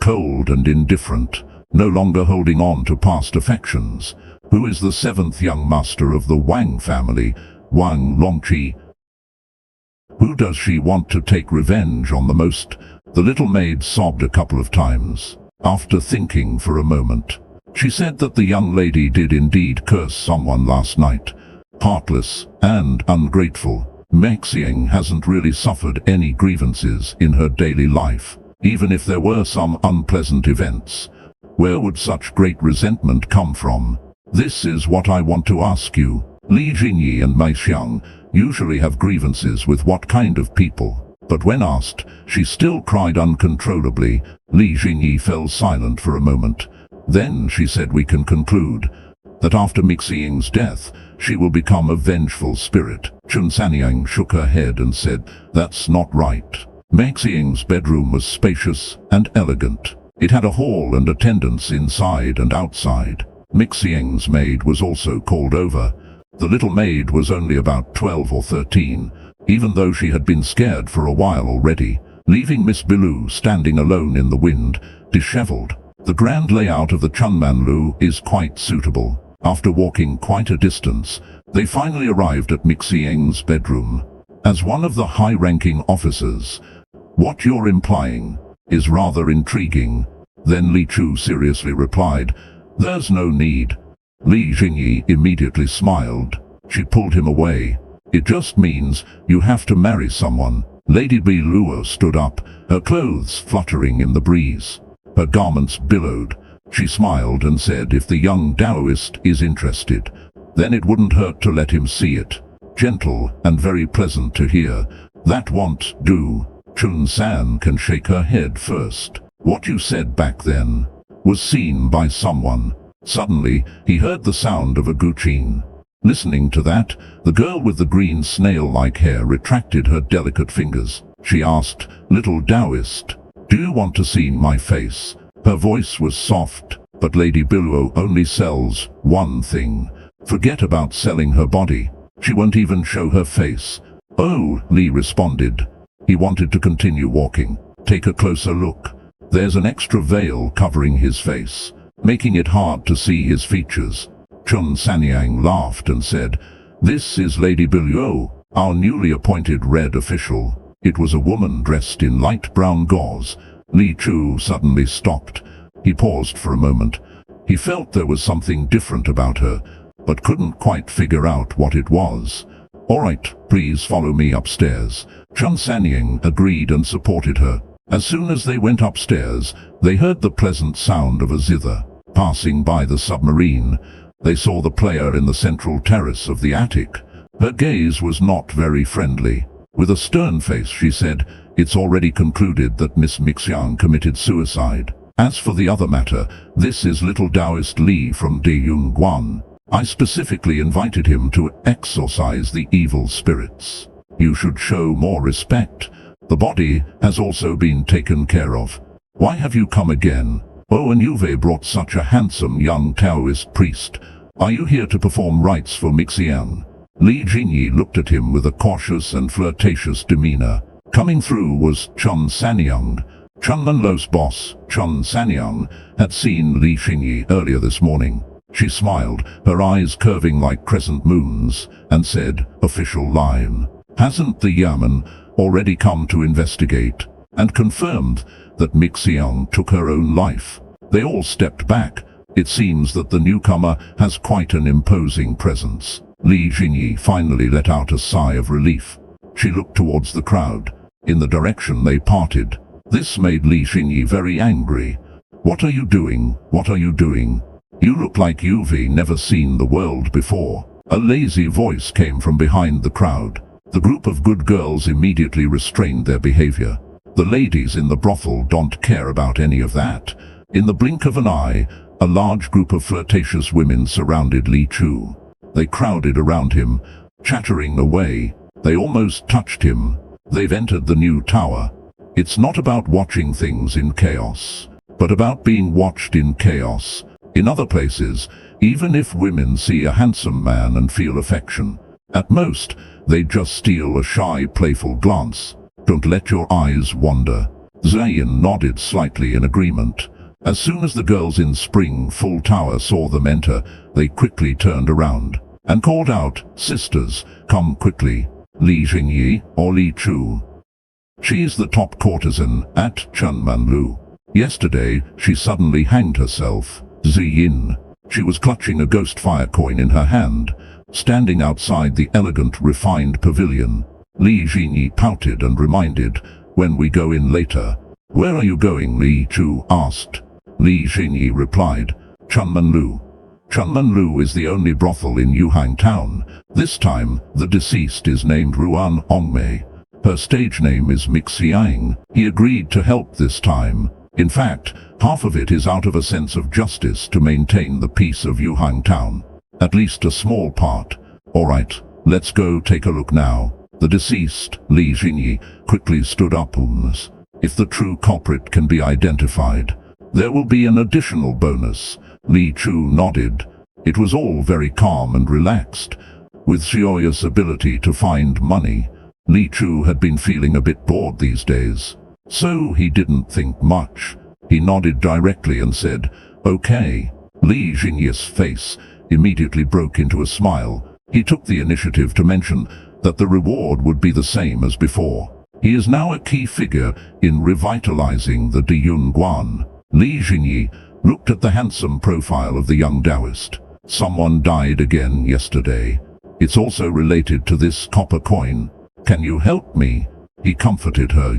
cold and indifferent, no longer holding on to past affections. Who is the seventh young master of the Wang family, Wang Longqi? Who does she want to take revenge on the most? The little maid sobbed a couple of times. After thinking for a moment, she said that the young lady did indeed curse someone last night. Heartless and ungrateful. Mexiang hasn't really suffered any grievances in her daily life. Even if there were some unpleasant events, where would such great resentment come from? This is what I want to ask you. Li Jingyi and Mexiang usually have grievances with what kind of people? But when asked, she still cried uncontrollably. Li Jingyi fell silent for a moment. Then she said, we can conclude that after Mexiang's death, she will become a vengeful spirit. Chun Sanyang shook her head and said, that's not right. Mexiang's bedroom was spacious and elegant. It had a hall and attendants inside and outside. Mexiang's maid was also called over. The little maid was only about 12 or 13, even though she had been scared for a while already, leaving Miss Bilu standing alone in the wind, disheveled. The grand layout of the Chunmanlu is quite suitable. After walking quite a distance, they finally arrived at Mexiang's bedroom. As one of the high-ranking officers, what you're implying is rather intriguing. Then Li Chu seriously replied, there's no need. Li Jingyi immediately smiled. She pulled him away. It just means you have to marry someone. Lady Biluo stood up, her clothes fluttering in the breeze. Her garments billowed. She smiled and said, if the young Taoist is interested, then it wouldn't hurt to let him see it. Gentle and very pleasant to hear. That won't do. Chun San can shake her head first. What you said back then was seen by someone. Suddenly, he heard the sound of a guqin. Listening to that, the girl with the green snail-like hair retracted her delicate fingers. She asked, little Taoist, do you want to see my face? Her voice was soft, but Lady Biluo only sells one thing. Forget about selling her body. She won't even show her face. Oh, Li responded. He wanted to continue walking. Take a closer look. There's an extra veil covering his face, making it hard to see his features. Chun Sanyang laughed and said, this is Lady Biluo, our newly appointed red official. It was a woman dressed in light brown gauze. Li Chu suddenly stopped. He paused for a moment. He felt there was something different about her, but couldn't quite figure out what it was. All right, please follow me upstairs. Chun Sanyang agreed and supported her. As soon as they went upstairs, they heard the pleasant sound of a zither. Passing by the submarine, they saw the player in the central terrace of the attic. Her gaze was not very friendly. With a stern face she said, it's already concluded that Miss Mexiang committed suicide. As for the other matter, this is little Taoist Li from Deyunguan. I specifically invited him to exorcise the evil spirits. You should show more respect. The body has also been taken care of. Why have you come again? Oh, and you've brought such a handsome young Taoist priest. Are you here to perform rites for Mexiang? Li Jingyi looked at him with a cautious and flirtatious demeanor. Coming through was Chun Sanyang. Chunmanlo's boss, Chun Sanyang, had seen Li Jingyi earlier this morning. She smiled, her eyes curving like crescent moons, and said, official line. Hasn't the Yaman already come to investigate, and confirmed that Mexiang took her own life? They all stepped back. It seems that the newcomer has quite an imposing presence. Li Jingyi finally let out a sigh of relief. She looked towards the crowd, in the direction they parted. This made Li Jingyi very angry. What are you doing? What are you doing? You look like you've never seen the world before. A lazy voice came from behind the crowd. The group of good girls immediately restrained their behavior. The ladies in the brothel don't care about any of that. In the blink of an eye, a large group of flirtatious women surrounded Li Chu. They crowded around him, chattering away. They almost touched him. They've entered the new tower. It's not about watching things in chaos, but about being watched in chaos. In other places, even if women see a handsome man and feel affection, at most, they just steal a shy, playful glance. Don't let your eyes wander. Zayin nodded slightly in agreement. As soon as the girls in Spring Full Tower saw them enter, they quickly turned around and called out, "Sisters, come quickly. Li Jingyi or Li Chu. She's the top courtesan at Chunmanlu. Yesterday, she suddenly hanged herself." Ziyin. She was clutching a ghost fire coin in her hand, standing outside the elegant, refined pavilion. Li Jingyi pouted and reminded, "When we go in later." "Where are you going?" Li Chu asked. Li Jingyi replied, "Chunmanlu." Chunmanlu is the only brothel in Yuhang town. This time, the deceased is named Ruan Ongmei. Her stage name is Mixiang. He agreed to help this time. In fact, half of it is out of a sense of justice to maintain the peace of Yuhang town. At least a small part. "Alright, let's go take a look now." The deceased, Li Jingyi, quickly stood up. "If the true culprit can be identified, there will be an additional bonus." Li Chu nodded. It was all very calm and relaxed. With Xiaoya's ability to find money, Li Chu had been feeling a bit bored these days. So he didn't think much. He nodded directly and said, "Okay." Li Jingyi's face immediately broke into a smile. He took the initiative to mention that the reward would be the same as before. He is now a key figure in revitalizing the Diyun Guan. Li Jingyi looked at the handsome profile of the young Taoist. "Someone died again yesterday. It's also related to this copper coin. Can you help me?" He comforted her.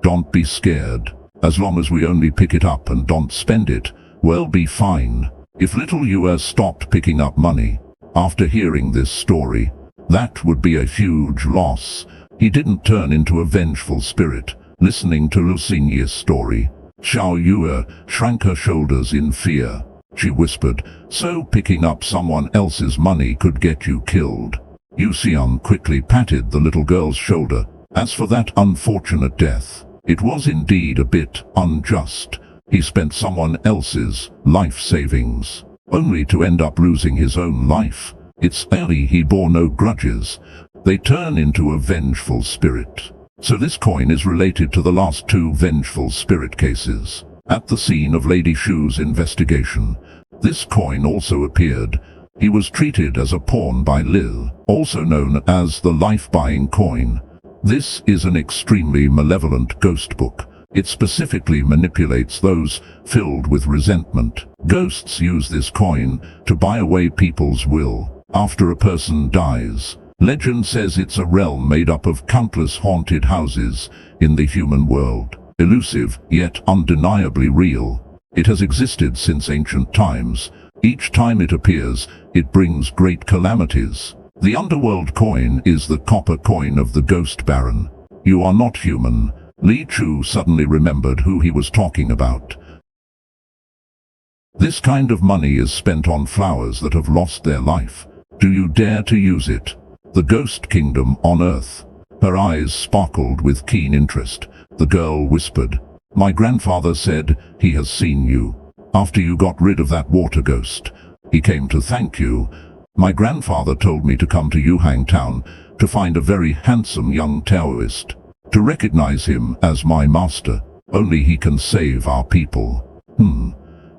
Don't be scared. As long as we only pick it up and don't spend it, we'll be fine." If little Yue stopped picking up money after hearing this story, that would be a huge loss. He didn't turn into a vengeful spirit, listening to Lu Xingye's story. Xiao Yue shrank her shoulders in fear. She whispered, "So picking up someone else's money could get you killed." Yu Xian quickly patted the little girl's shoulder. As for that unfortunate death, it was indeed a bit unjust. He spent someone else's life savings, only to end up losing his own life. It's early he bore no grudges. They turn into a vengeful spirit. So this coin is related to the last two vengeful spirit cases. At the scene of Lady Shu's investigation, this coin also appeared. He was treated as a pawn by Lil, also known as the life-buying coin. This is an extremely malevolent ghost book. It specifically manipulates those filled with resentment. Ghosts use this coin to buy away people's will after a person dies. Legend says it's a realm made up of countless haunted houses in the human world. Elusive, yet undeniably real. It has existed since ancient times. Each time it appears, it brings great calamities. The underworld coin is the copper coin of the Ghost Baron. "You are not human." Li Chu suddenly remembered who he was talking about. "This kind of money is spent on flowers that have lost their life. Do you dare to use it?" The Ghost Kingdom on Earth. Her eyes sparkled with keen interest. The girl whispered, "My grandfather said he has seen you. After you got rid of that water ghost, he came to thank you. My grandfather told me to come to Yuhang town to find a very handsome young Taoist, to recognize him as my master. Only he can save our people."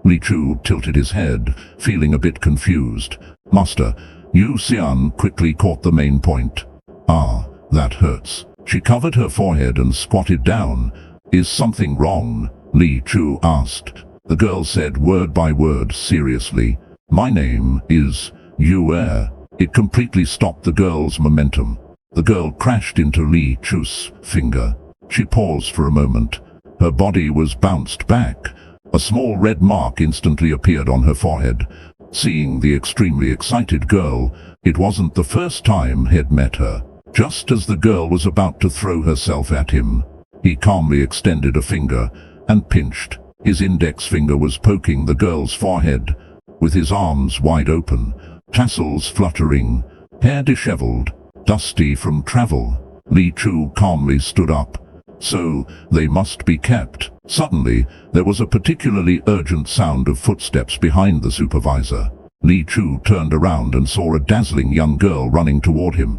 Li Chu tilted his head, feeling a bit confused. "Master." Yu Xian quickly caught the main point. "Ah, that hurts." She covered her forehead and squatted down. "Is something wrong?" Li Chu asked. The girl said word by word seriously, "My name is Yue." It completely stopped the girl's momentum. The girl crashed into Li Chu's finger. She paused for a moment. Her body was bounced back. A small red mark instantly appeared on her forehead. Seeing the extremely excited girl, it wasn't the first time he'd met her. Just as the girl was about to throw herself at him, he calmly extended a finger and pinched. His index finger was poking the girl's forehead, with his arms wide open, tassels fluttering, hair disheveled, dusty from travel. Li Chu calmly stood up. So, they must be kept. Suddenly, there was a particularly urgent sound of footsteps behind the supervisor. Li Chu turned around and saw a dazzling young girl running toward him.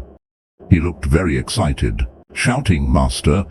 He looked very excited, shouting, "Master,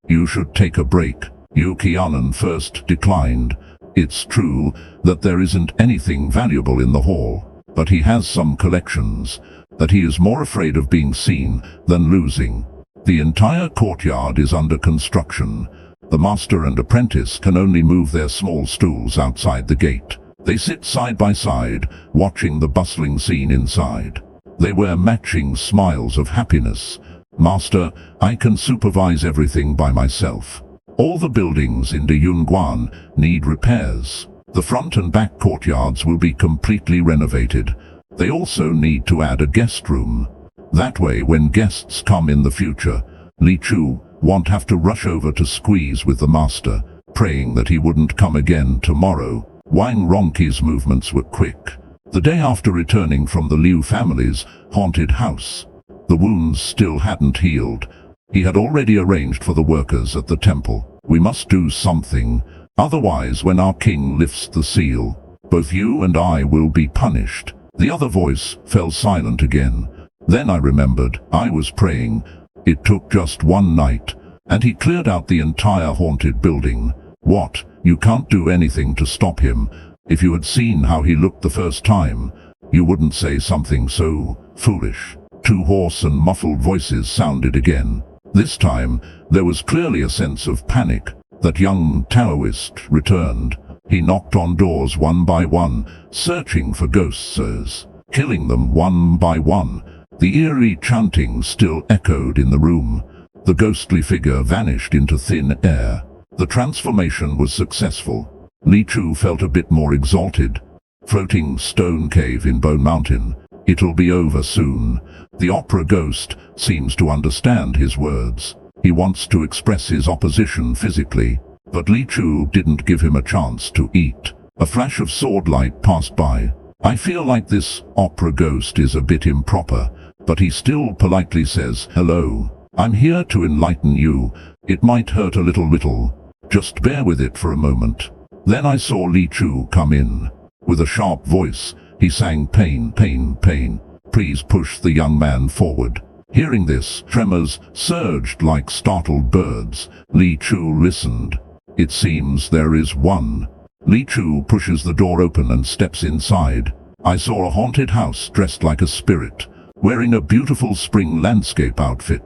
you should take a break." Yu Qianan first declined. It's true that there isn't anything valuable in the hall, but he has some collections that he is more afraid of being seen than losing. The entire courtyard is under construction. The master and apprentice can only move their small stools outside the gate. They sit side by side, watching the bustling scene inside. They wear matching smiles of happiness. Master, I can supervise everything by myself. All the buildings in the Yunguan need repairs. The front and back courtyards will be completely renovated. They also need to add a guest room. That way, when guests come in the future, Li Chu won't have to rush over to squeeze with the master, praying that he wouldn't come again tomorrow. Wang Rongqi's movements were quick. The day after returning from the Liu family's haunted house, the wounds still hadn't healed. He had already arranged for the workers at the temple. We must do something, otherwise when our king lifts the seal, both you and I will be punished. The other voice fell silent again. Then I remembered, I was praying. It took just one night, and he cleared out the entire haunted building. What? You can't do anything to stop him. If you had seen how he looked the first time, you wouldn't say something so foolish. Two hoarse and muffled voices sounded again. This time, there was clearly a sense of panic. That young Taoist returned. He knocked on doors one by one, searching for ghosts, killing them one by one. The eerie chanting still echoed in the room. The ghostly figure vanished into thin air. The transformation was successful. Li Chu felt a bit more exalted. Floating stone cave in Bone Mountain. It'll be over soon. The opera ghost seems to understand his words. He wants to express his opposition physically, but Li Chu didn't give him a chance to eat. A flash of sword light passed by. I feel like this opera ghost is a bit improper, but he still politely says, hello. I'm here to enlighten you. It might hurt a little. Just bear with it for a moment. Then I saw Li Chu come in. With a sharp voice, he sang pain, pain, pain. Please push the young man forward. Hearing this, tremors surged like startled birds. Li Chu listened. It seems there is one. Li Chu pushes the door open and steps inside. I saw a haunted house dressed like a spirit, wearing a beautiful spring landscape outfit.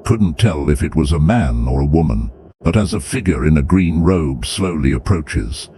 Couldn't tell if it was a man or a woman, but as a figure in a green robe slowly approaches,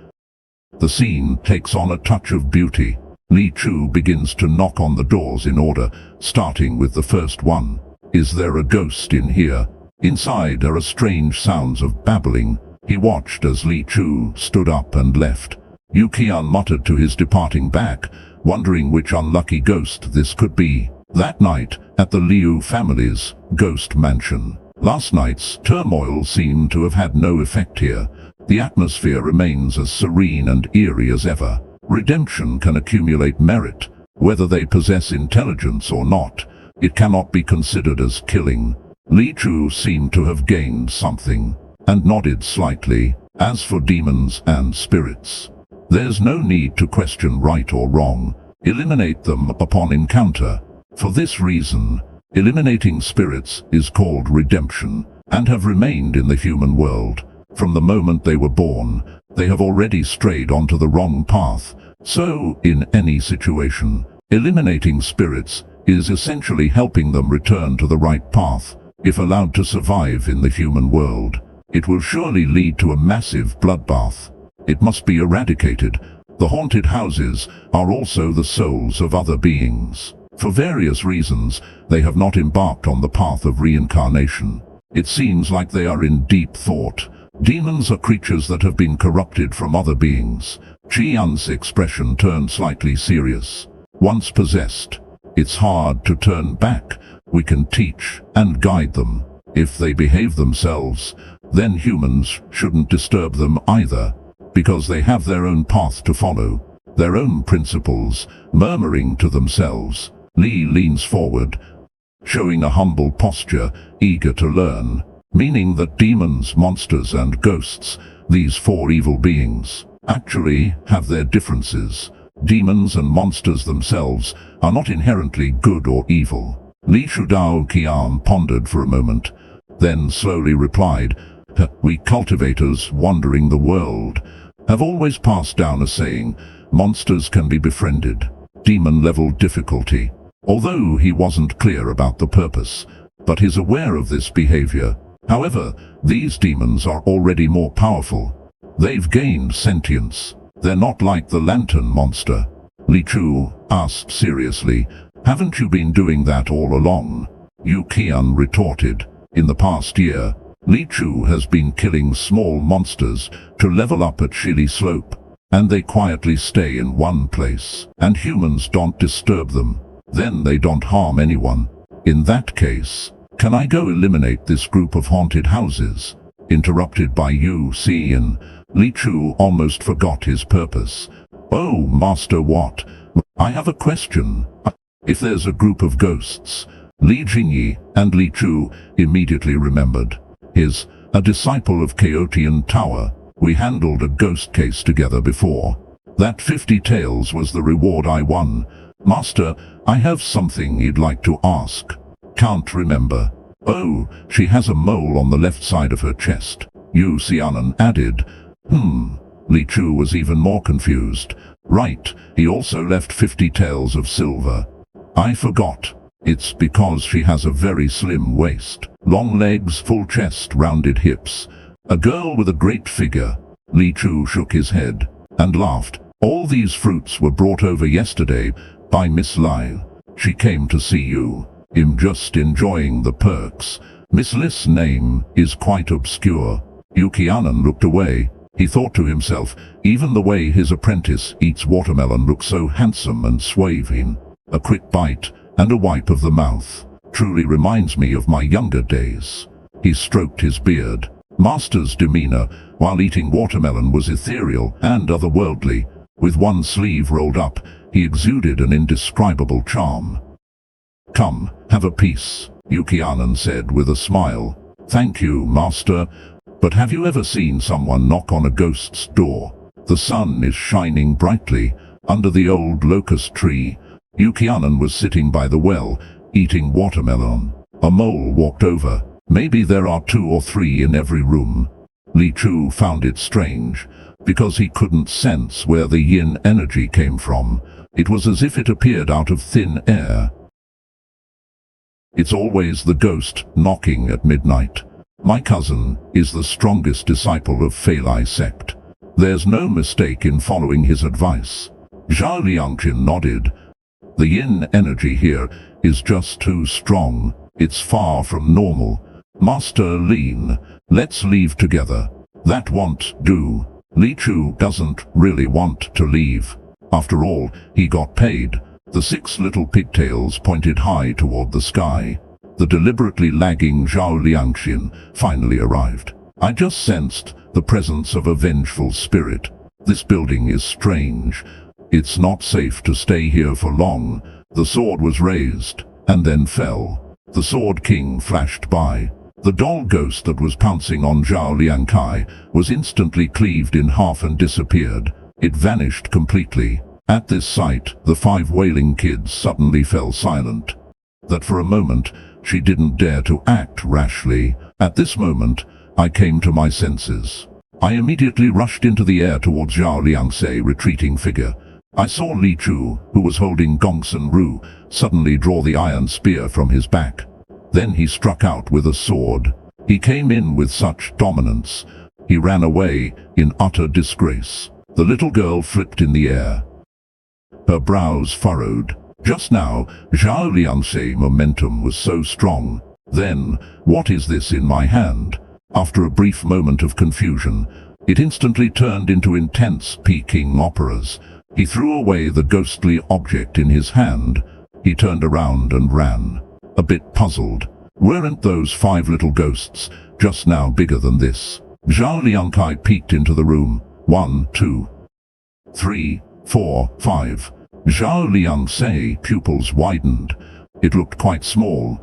the scene takes on a touch of beauty. Li Chu begins to knock on the doors in order, starting with the first one. Is there a ghost in here? Inside there are strange sounds of babbling. He watched as Li Chu stood up and left. Yu Qian muttered to his departing back, wondering which unlucky ghost this could be. That night, at the Liu family's ghost mansion, last night's turmoil seemed to have had no effect here. The atmosphere remains as serene and eerie as ever. Redemption can accumulate merit, whether they possess intelligence or not. It cannot be considered as killing. Li Chu seemed to have gained something, and nodded slightly. As for demons and spirits, there's no need to question right or wrong. Eliminate them upon encounter. For this reason, eliminating spirits is called redemption, and have remained in the human world. From the moment they were born, they have already strayed onto the wrong path. So, in any situation, eliminating spirits is essentially helping them return to the right path. If allowed to survive in the human world, it will surely lead to a massive bloodbath. It must be eradicated. The haunted houses are also the souls of other beings. For various reasons, they have not embarked on the path of reincarnation. It seems like they are in deep thought. Demons are creatures that have been corrupted from other beings. Qian's expression turned slightly serious. Once possessed, it's hard to turn back. We can teach and guide them. If they behave themselves, then humans shouldn't disturb them either, because they have their own path to follow, their own principles. Murmuring to themselves, Li leans forward, showing a humble posture, eager to learn, meaning that demons, monsters and ghosts, these four evil beings, actually have their differences. Demons and monsters themselves are not inherently good or evil. Li Shudao Qian pondered for a moment, then slowly replied, We cultivators wandering the world have always passed down a saying, monsters can be befriended, demon-level difficulty. Although he wasn't clear about the purpose, but he's aware of this behavior. However, these demons are already more powerful. They've gained sentience. They're not like the lantern monster. Li Chu asked seriously, haven't you been doing that all along? Yu Qian retorted, in the past year, Li Chu has been killing small monsters to level up at Shili Slope, and they quietly stay in one place, and humans don't disturb them. Then they don't harm anyone. In that case, can I go eliminate this group of haunted houses? Interrupted by Yu Qian, Li Chu almost forgot his purpose. Oh, Master, what? I have a question. If there's a group of ghosts, Li Jingyi and Li Chu immediately remembered. Is a disciple of Chaotian Tower. We handled a ghost case together before. That 50 taels was the reward I won. Master, I have something you'd like to ask. Can't remember. Oh, she has a mole on the left side of her chest. Yu Qian added. Li Chu was even more confused. Right, he also left 50 taels of silver. I forgot. It's because she has a very slim waist, long legs, full chest, rounded hips. A girl with a great figure. Li Chu shook his head and laughed. All these fruits were brought over yesterday by Miss Lai. She came to see you. I'm just enjoying the perks. Miss Li's name is quite obscure. Yu Qian looked away. He thought to himself, even the way his apprentice eats watermelon looks so handsome and suave. A quick bite and a wipe of the mouth. Truly reminds me of my younger days. He stroked his beard. Master's demeanor while eating watermelon was ethereal and otherworldly. With one sleeve rolled up, he exuded an indescribable charm. Come, have a piece, Yu Qian said with a smile. Thank you, Master. But have you ever seen someone knock on a ghost's door? The sun is shining brightly under the old locust tree. Yu Qian was sitting by the well, eating watermelon. A mole walked over. Maybe there are 2 or 3 in every room. Li Chu found it strange, because he couldn't sense where the yin energy came from. It was as if it appeared out of thin air. It's always the ghost knocking at midnight. My cousin is the strongest disciple of Feilai sect. There's no mistake in following his advice. Zhao Liangqin nodded. The yin energy here is just too strong. It's far from normal. Master Lin, let's leave together. That won't do. Li Chu doesn't really want to leave. After all, he got paid. The 6 little pigtails pointed high toward the sky. The deliberately lagging Zhao Liangqin finally arrived. I just sensed the presence of a vengeful spirit. This building is strange. It's not safe to stay here for long. The sword was raised, and then fell. The Sword King flashed by. The doll ghost that was pouncing on Zhao Liangkai was instantly cleaved in half and disappeared. It vanished completely. At this sight, the 5 wailing kids suddenly fell silent. That for a moment, she didn't dare to act rashly. At this moment, I came to my senses. I immediately rushed into the air towards Zhao Liang's retreating figure. I saw Li Chu, who was holding Gongsun Ru, suddenly draw the iron spear from his back. Then he struck out with a sword. He came in with such dominance. He ran away in utter disgrace. The little girl flipped in the air. Her brows furrowed. Just now, Zhao Liang's momentum was so strong. Then, what is this in my hand? After a brief moment of confusion, it instantly turned into intense Peking operas. He threw away the ghostly object in his hand. He turned around and ran. A bit puzzled. Weren't those 5 little ghosts just now bigger than this? Zhao Liangkai peeked into the room. 1, 2, 3, 4, 5. Zhao Liang's pupils widened. It looked quite small.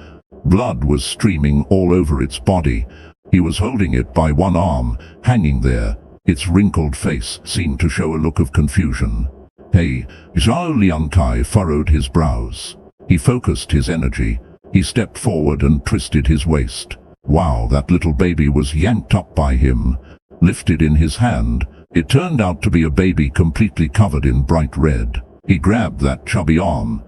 Blood was streaming all over its body. He was holding it by one arm, hanging there. Its wrinkled face seemed to show a look of confusion. Hey, Zhao Liangkai furrowed his brows. He focused his energy. He stepped forward and twisted his waist. Wow, that little baby was yanked up by him, lifted in his hand. It turned out to be a baby completely covered in bright red. He grabbed that chubby arm.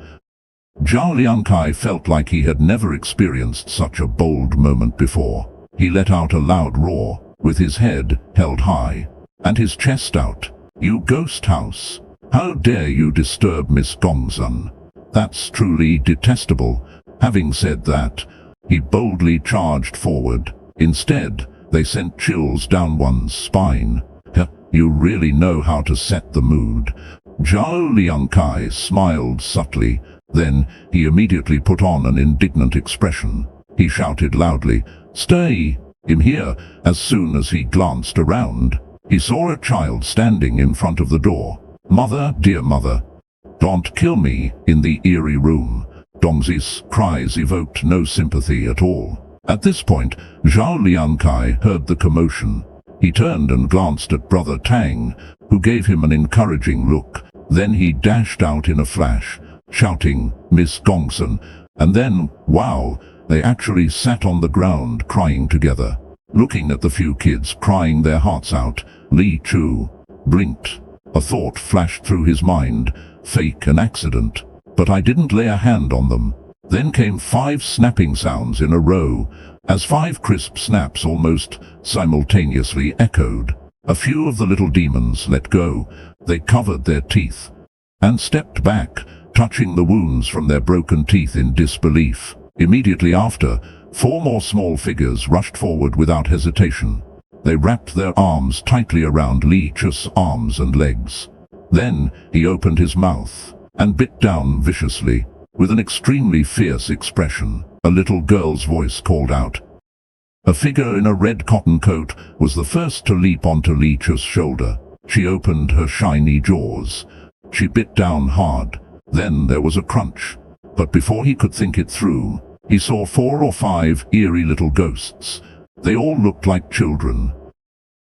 Zhao Liangkai felt like he had never experienced such a bold moment before. He let out a loud roar, with his head held high, and his chest out. "You ghost house! How dare you disturb Miss Gongsun? That's truly detestable." Having said that, he boldly charged forward. Instead, they sent chills down one's spine. You really know how to set the mood. Zhao Liangkai smiled subtly. Then he immediately put on an indignant expression. He shouted loudly, "Stay in here!" As soon as he glanced around, he saw a child standing in front of the door. "Mother, dear mother, don't kill me!" In the eerie room, Dongzi's cries evoked no sympathy at all. At this point, Zhao Liangkai heard the commotion. He turned and glanced at Brother Tang, who gave him an encouraging look. Then he dashed out in a flash, shouting, "Miss Gongsun!" And then, wow, they actually sat on the ground crying together. Looking at the few kids crying their hearts out, Li Chu blinked. A thought flashed through his mind. Fake, an accident. But I didn't lay a hand on them. Then came 5 snapping sounds in a row, as 5 crisp snaps almost simultaneously echoed. A few of the little demons let go. They covered their teeth and stepped back, touching the wounds from their broken teeth in disbelief. Immediately after, 4 more small figures rushed forward without hesitation. They wrapped their arms tightly around Li Chu's arms and legs. Then he opened his mouth and bit down viciously. With an extremely fierce expression, a little girl's voice called out. A figure in a red cotton coat was the first to leap onto Li Chu's shoulder. She opened her shiny jaws. She bit down hard. Then there was a crunch. But before he could think it through, he saw 4 or 5 eerie little ghosts. They all looked like children,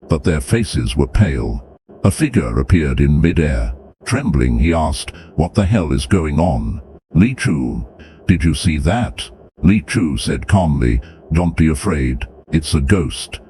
but their faces were pale. A figure appeared in mid-air. Trembling, he asked, "What the hell is going on?" "Li Chu, did you see that?" Li Chu said calmly, "Don't be afraid, it's a ghost."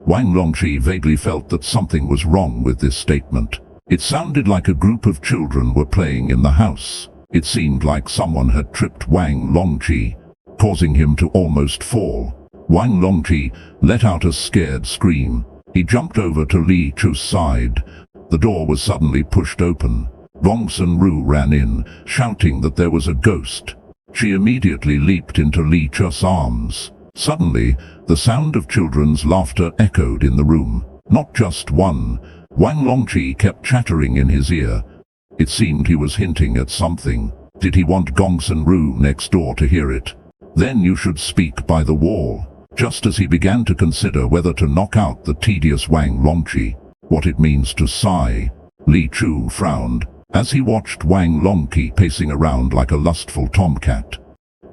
Wang Longqi vaguely felt that something was wrong with this statement. It sounded like a group of children were playing in the house. It seemed like someone had tripped Wang Longqi, causing him to almost fall. Wang Longqi let out a scared scream. He jumped over to Li Chu's side. The door was suddenly pushed open. Gongsun Ru ran in, shouting that there was a ghost. She immediately leaped into Li Chu's arms. Suddenly, the sound of children's laughter echoed in the room. Not just one. Wang Longqi kept chattering in his ear. It seemed he was hinting at something. Did he want Gongsun Ru next door to hear it? "Then you should speak by the wall." Just as he began to consider whether to knock out the tedious Wang Longqi, what it means to sigh, Li Chu frowned as he watched Wang Longqi pacing around like a lustful tomcat.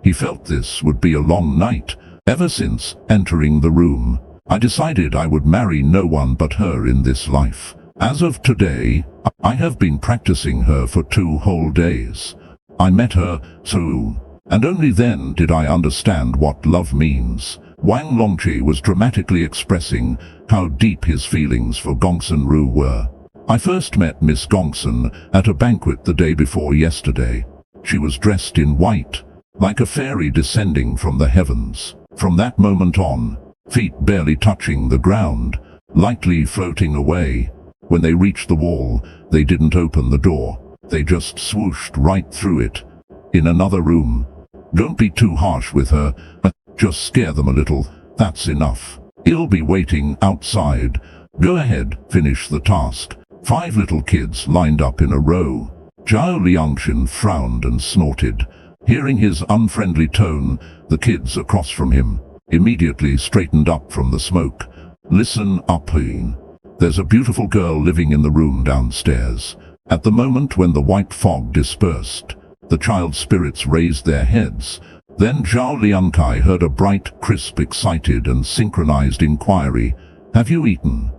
He felt this would be a long night. Ever since entering the room, I decided I would marry no one but her in this life. As of today, I have been practicing her for 2 whole days. I met her soon, and only then did I understand what love means. Wang Longqi was dramatically expressing how deep his feelings for Gongsun Ru were. "I first met Miss Gongsun at a banquet the day before yesterday. She was dressed in white, like a fairy descending from the heavens. From that moment on, feet barely touching the ground, lightly floating away. When they reached the wall, they didn't open the door. They just swooshed right through it. In another room. Don't be too harsh with her. Just scare them a little. That's enough. He'll be waiting outside. Go ahead, finish the task." 5 little kids lined up in a row. Zhao Liangxin frowned and snorted. Hearing his unfriendly tone, the kids across from him immediately straightened up from the smoke. "Listen up, Hein. There's a beautiful girl living in the room downstairs." At the moment when the white fog dispersed, the child spirits raised their heads. Then Zhao Liangkai heard a bright, crisp, excited and synchronized inquiry. "Have you eaten?"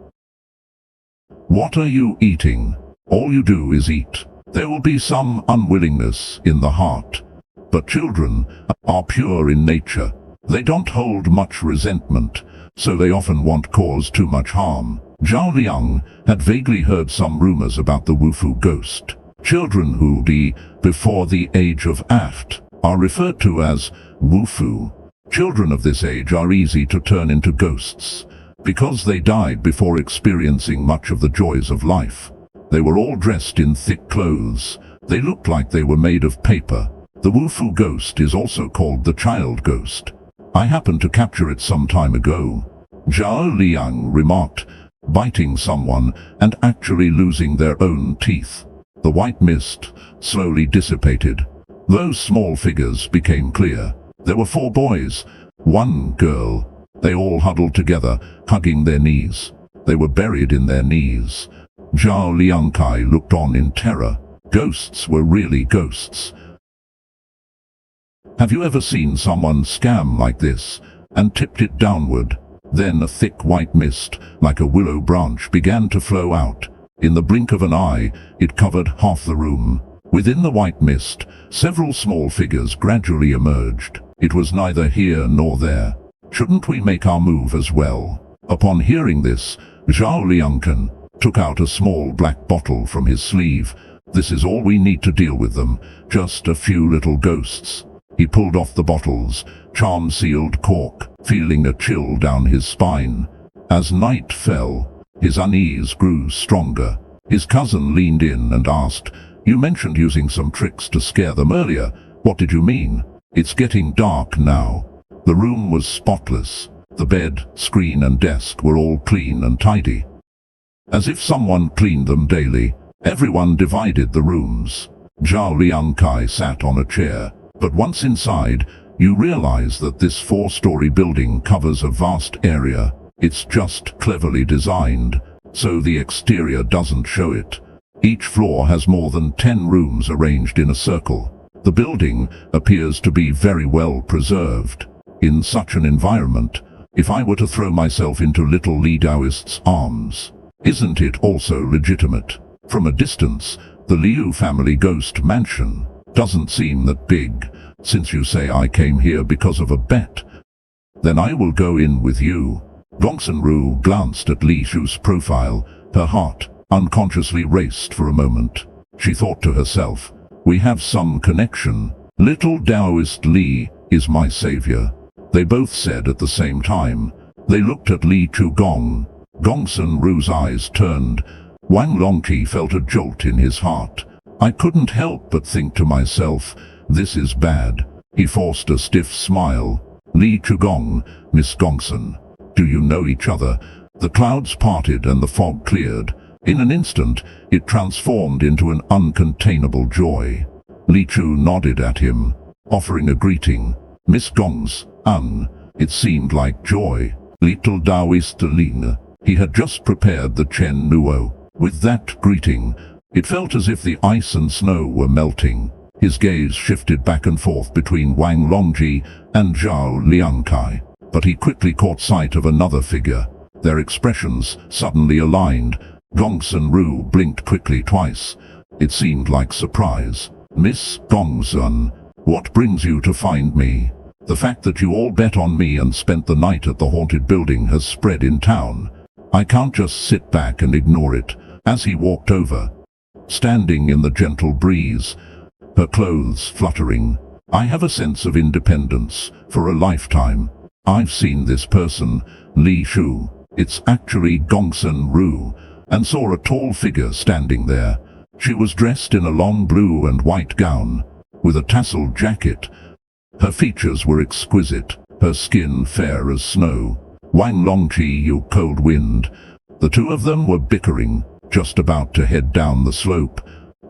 "What are you eating? All you do is eat." There will be some unwillingness in the heart, but children are pure in nature. They don't hold much resentment, so they often won't cause too much harm. Zhao Liang had vaguely heard some rumors about the Wufu ghost. Children who die before the age of 8 are referred to as Wufu. Children of this age are easy to turn into ghosts, because they died before experiencing much of the joys of life. They were all dressed in thick clothes. They looked like they were made of paper. The Wufu ghost is also called the child ghost. I happened to capture it some time ago. Zhao Liang remarked, biting someone and actually losing their own teeth. The white mist slowly dissipated. Those small figures became clear. There were 4 boys, 1 girl. They all huddled together, hugging their knees. They were buried in their knees. Zhao Liangkai looked on in terror. Ghosts were really ghosts. Have you ever seen someone scam like this and tipped it downward? Then a thick white mist, like a willow branch, began to flow out. In the blink of an eye, it covered half the room. Within the white mist, several small figures gradually emerged. It was neither here nor there. Shouldn't we make our move as well? Upon hearing this, Zhao Liangkan took out a small black bottle from his sleeve. This is all we need to deal with them, just a few little ghosts. He pulled off the bottle's charm-sealed cork, feeling a chill down his spine. As night fell, his unease grew stronger. His cousin leaned in and asked, "You mentioned using some tricks to scare them earlier. What did you mean?" "It's getting dark now." The room was spotless. The bed, screen and desk were all clean and tidy. As if someone cleaned them daily. Everyone divided the rooms. Zhao Liangkai sat on a chair. But once inside, you realize that this 4-story building covers a vast area. It's just cleverly designed, so the exterior doesn't show it. Each floor has more than 10 rooms arranged in a circle. The building appears to be very well preserved. In such an environment, if I were to throw myself into little Li Daoist's arms, isn't it also legitimate? From a distance, the Liu family ghost mansion doesn't seem that big. Since you say I came here because of a bet, then I will go in with you. Gongsun Ru glanced at Li Shu's profile. Her heart unconsciously raced for a moment. She thought to herself, we have some connection. Little Daoist Li is my savior. They both said at the same time. They looked at Li Chugong. Gongsun Ru's eyes turned. Wang Longqi felt a jolt in his heart. I couldn't help but think to myself, this is bad. He forced a stiff smile. Li Chugong, Miss Gongsun, do you know each other? The clouds parted and the fog cleared. In an instant, it transformed into an uncontainable joy. Li Chu nodded at him, offering a greeting. Miss Gongs, it seemed like joy. Little Daoist Ling. He had just prepared the Chen Nuo. With that greeting, it felt as if the ice and snow were melting. His gaze shifted back and forth between Wang Longji and Zhao Liangkai, but he quickly caught sight of another figure. Their expressions suddenly aligned. Gongsun Ru blinked quickly twice. It seemed like surprise. Miss Gongsun, what brings you to find me? The fact that you all bet on me and spent the night at the haunted building has spread in town. I can't just sit back and ignore it. As he walked over, standing in the gentle breeze, her clothes fluttering, I have a sense of independence for a lifetime. I've seen this person, Li Shu. It's actually Gongsun Ru, and saw a tall figure standing there. She was dressed in a long blue and white gown, with a tasseled jacket. Her features were exquisite, her skin fair as snow. Wang Longqi, you cold wind. The two of them were bickering, just about to head down the slope.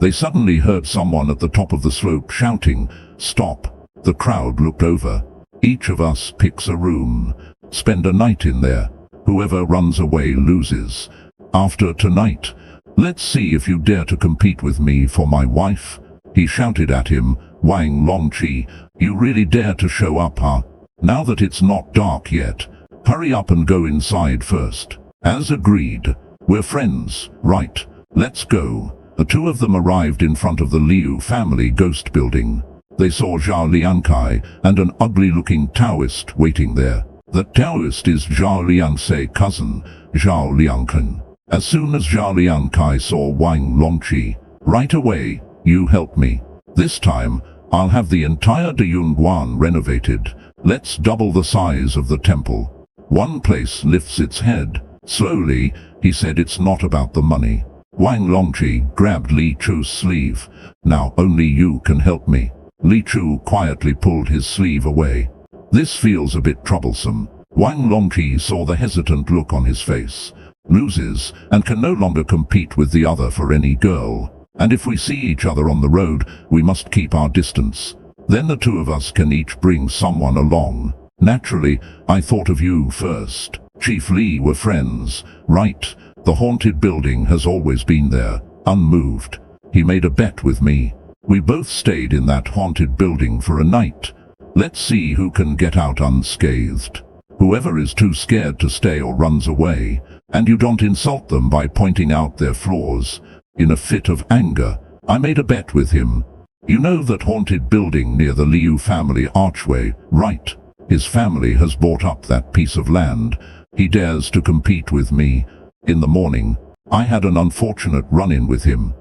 They suddenly heard someone at the top of the slope shouting, "Stop!" The crowd looked over. Each of us picks a room. Spend a night in there. Whoever runs away loses. After tonight, let's see if you dare to compete with me for my wife. He shouted at him. Wang Longqi, you really dare to show up, huh? Now that it's not dark yet, hurry up and go inside first. As agreed. We're friends, right? Let's go. The two of them arrived in front of the Liu family ghost building. They saw Zhao Liangkai and an ugly-looking Taoist waiting there. The Taoist is Zhao Liang's cousin, Zhao Liangkan. As soon as Zhao Liangkai saw Wang Longqi, right away, "You help me. This time, I'll have the entire Deyunguan renovated. Let's double the size of the temple." One place lifts its head. Slowly, he said, "It's not about the money." Wang Longqi grabbed Li Chu's sleeve. "Now only you can help me." Li Chu quietly pulled his sleeve away. "This feels a bit troublesome." Wang Longqi saw the hesitant look on his face. "Loses, and can no longer compete with the other for any girl. And if we see each other on the road, we must keep our distance. Then the two of us can each bring someone along. Naturally, I thought of you first. Chief Li were friends, right? The haunted building has always been there, unmoved. He made a bet with me. We both stayed in that haunted building for a night. Let's see who can get out unscathed. Whoever is too scared to stay or runs away, and you don't insult them by pointing out their flaws." In a fit of anger, I made a bet with him. "You know that haunted building near the Liu family archway, right? His family has bought up that piece of land. He dares to compete with me. In the morning, I had an unfortunate run-in with him.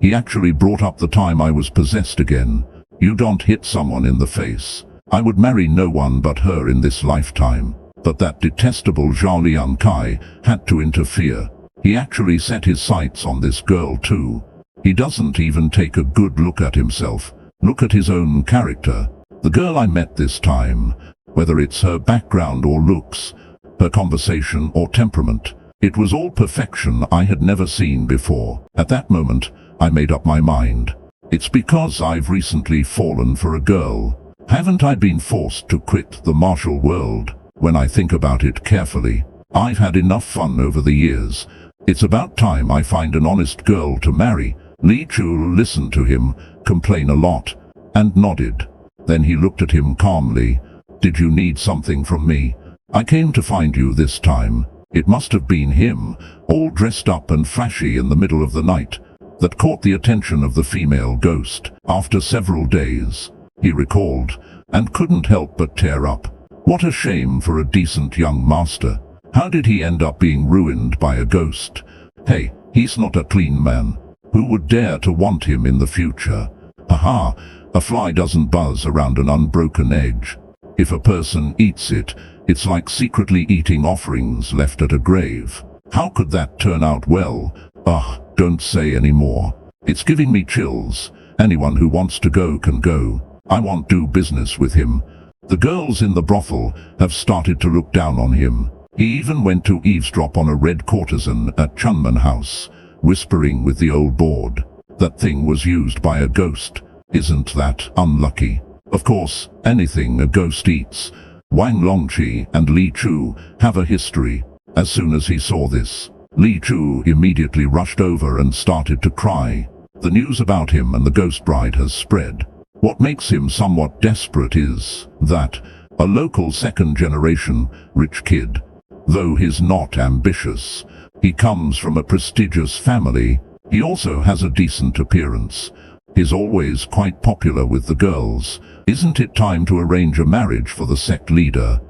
He actually brought up the time I was possessed again. You don't hit someone in the face. I would marry no one but her in this lifetime. But that detestable Zhao Liangkai had to interfere. He actually set his sights on this girl too. He doesn't even take a good look at himself. Look at his own character. The girl I met this time, whether it's her background or looks, her conversation or temperament, it was all perfection I had never seen before. At that moment, I made up my mind. It's because I've recently fallen for a girl. Haven't I been forced to quit the martial world? When I think about it carefully, I've had enough fun over the years. It's about time I find an honest girl to marry. Li Chu listened to him complain a lot, and nodded. Then he looked at him calmly. "Did you need something from me? I came to find you this time." It must have been him, all dressed up and flashy in the middle of the night, that caught the attention of the female ghost. After several days, he recalled, and couldn't help but tear up. What a shame for a decent young master. How did he end up being ruined by a ghost? Hey, he's not a clean man. Who would dare to want him in the future? Haha, a fly doesn't buzz around an unbroken edge. If a person eats it, it's like secretly eating offerings left at a grave. How could that turn out well? Ugh, don't say any more. It's giving me chills. Anyone who wants to go can go. I won't do business with him. The girls in the brothel have started to look down on him. He even went to eavesdrop on a red courtesan at Chunman House, whispering with the old board. That thing was used by a ghost. Isn't that unlucky? Of course, anything a ghost eats. Wang Longqi and Li Chu have a history. As soon as he saw this, Li Chu immediately rushed over and started to cry. The news about him and the ghost bride has spread. What makes him somewhat desperate is that a local second-generation rich kid, though he's not ambitious, he comes from a prestigious family. He also has a decent appearance. He's always quite popular with the girls. Isn't it time to arrange a marriage for the sect leader?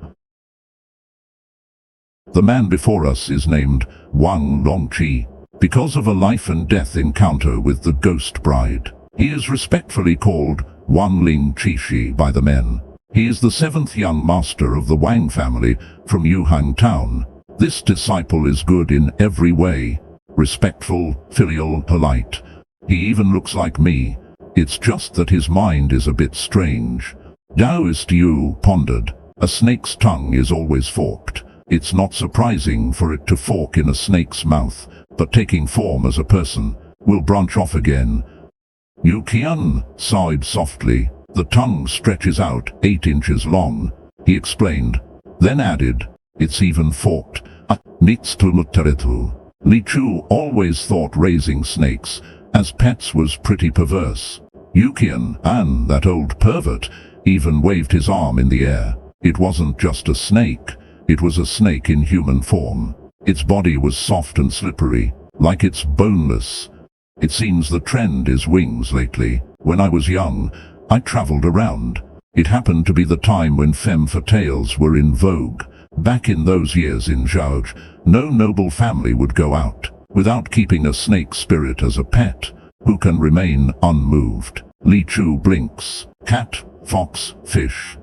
The man before us is named Wang Longqi. Because of a life-and-death encounter with the ghost bride, he is respectfully called Wang Ling Qishi by the men. He is the seventh young master of the Wang family from Yuhang town. This disciple is good in every way. Respectful, filial, polite. He even looks like me. It's just that his mind is a bit strange. Taoist Yu pondered. A snake's tongue is always forked. It's not surprising for it to fork in a snake's mouth, but taking form as a person will branch off again. Yu Qian sighed softly. The tongue stretches out 8 inches long, he explained, then added, it's even forked. Li Chu always thought raising snakes as pets was pretty perverse. Yu Qian, and that old pervert, even waved his arm in the air. It wasn't just a snake, it was a snake in human form. Its body was soft and slippery, like it's boneless. It seems the trend is wings lately. When I was young, I traveled around. It happened to be the time when femme fatales were in vogue. Back in those years in Zhao, no noble family would go out without keeping a snake spirit as a pet, who can remain unmoved. Li Chu blinks. Cat, fox, fish.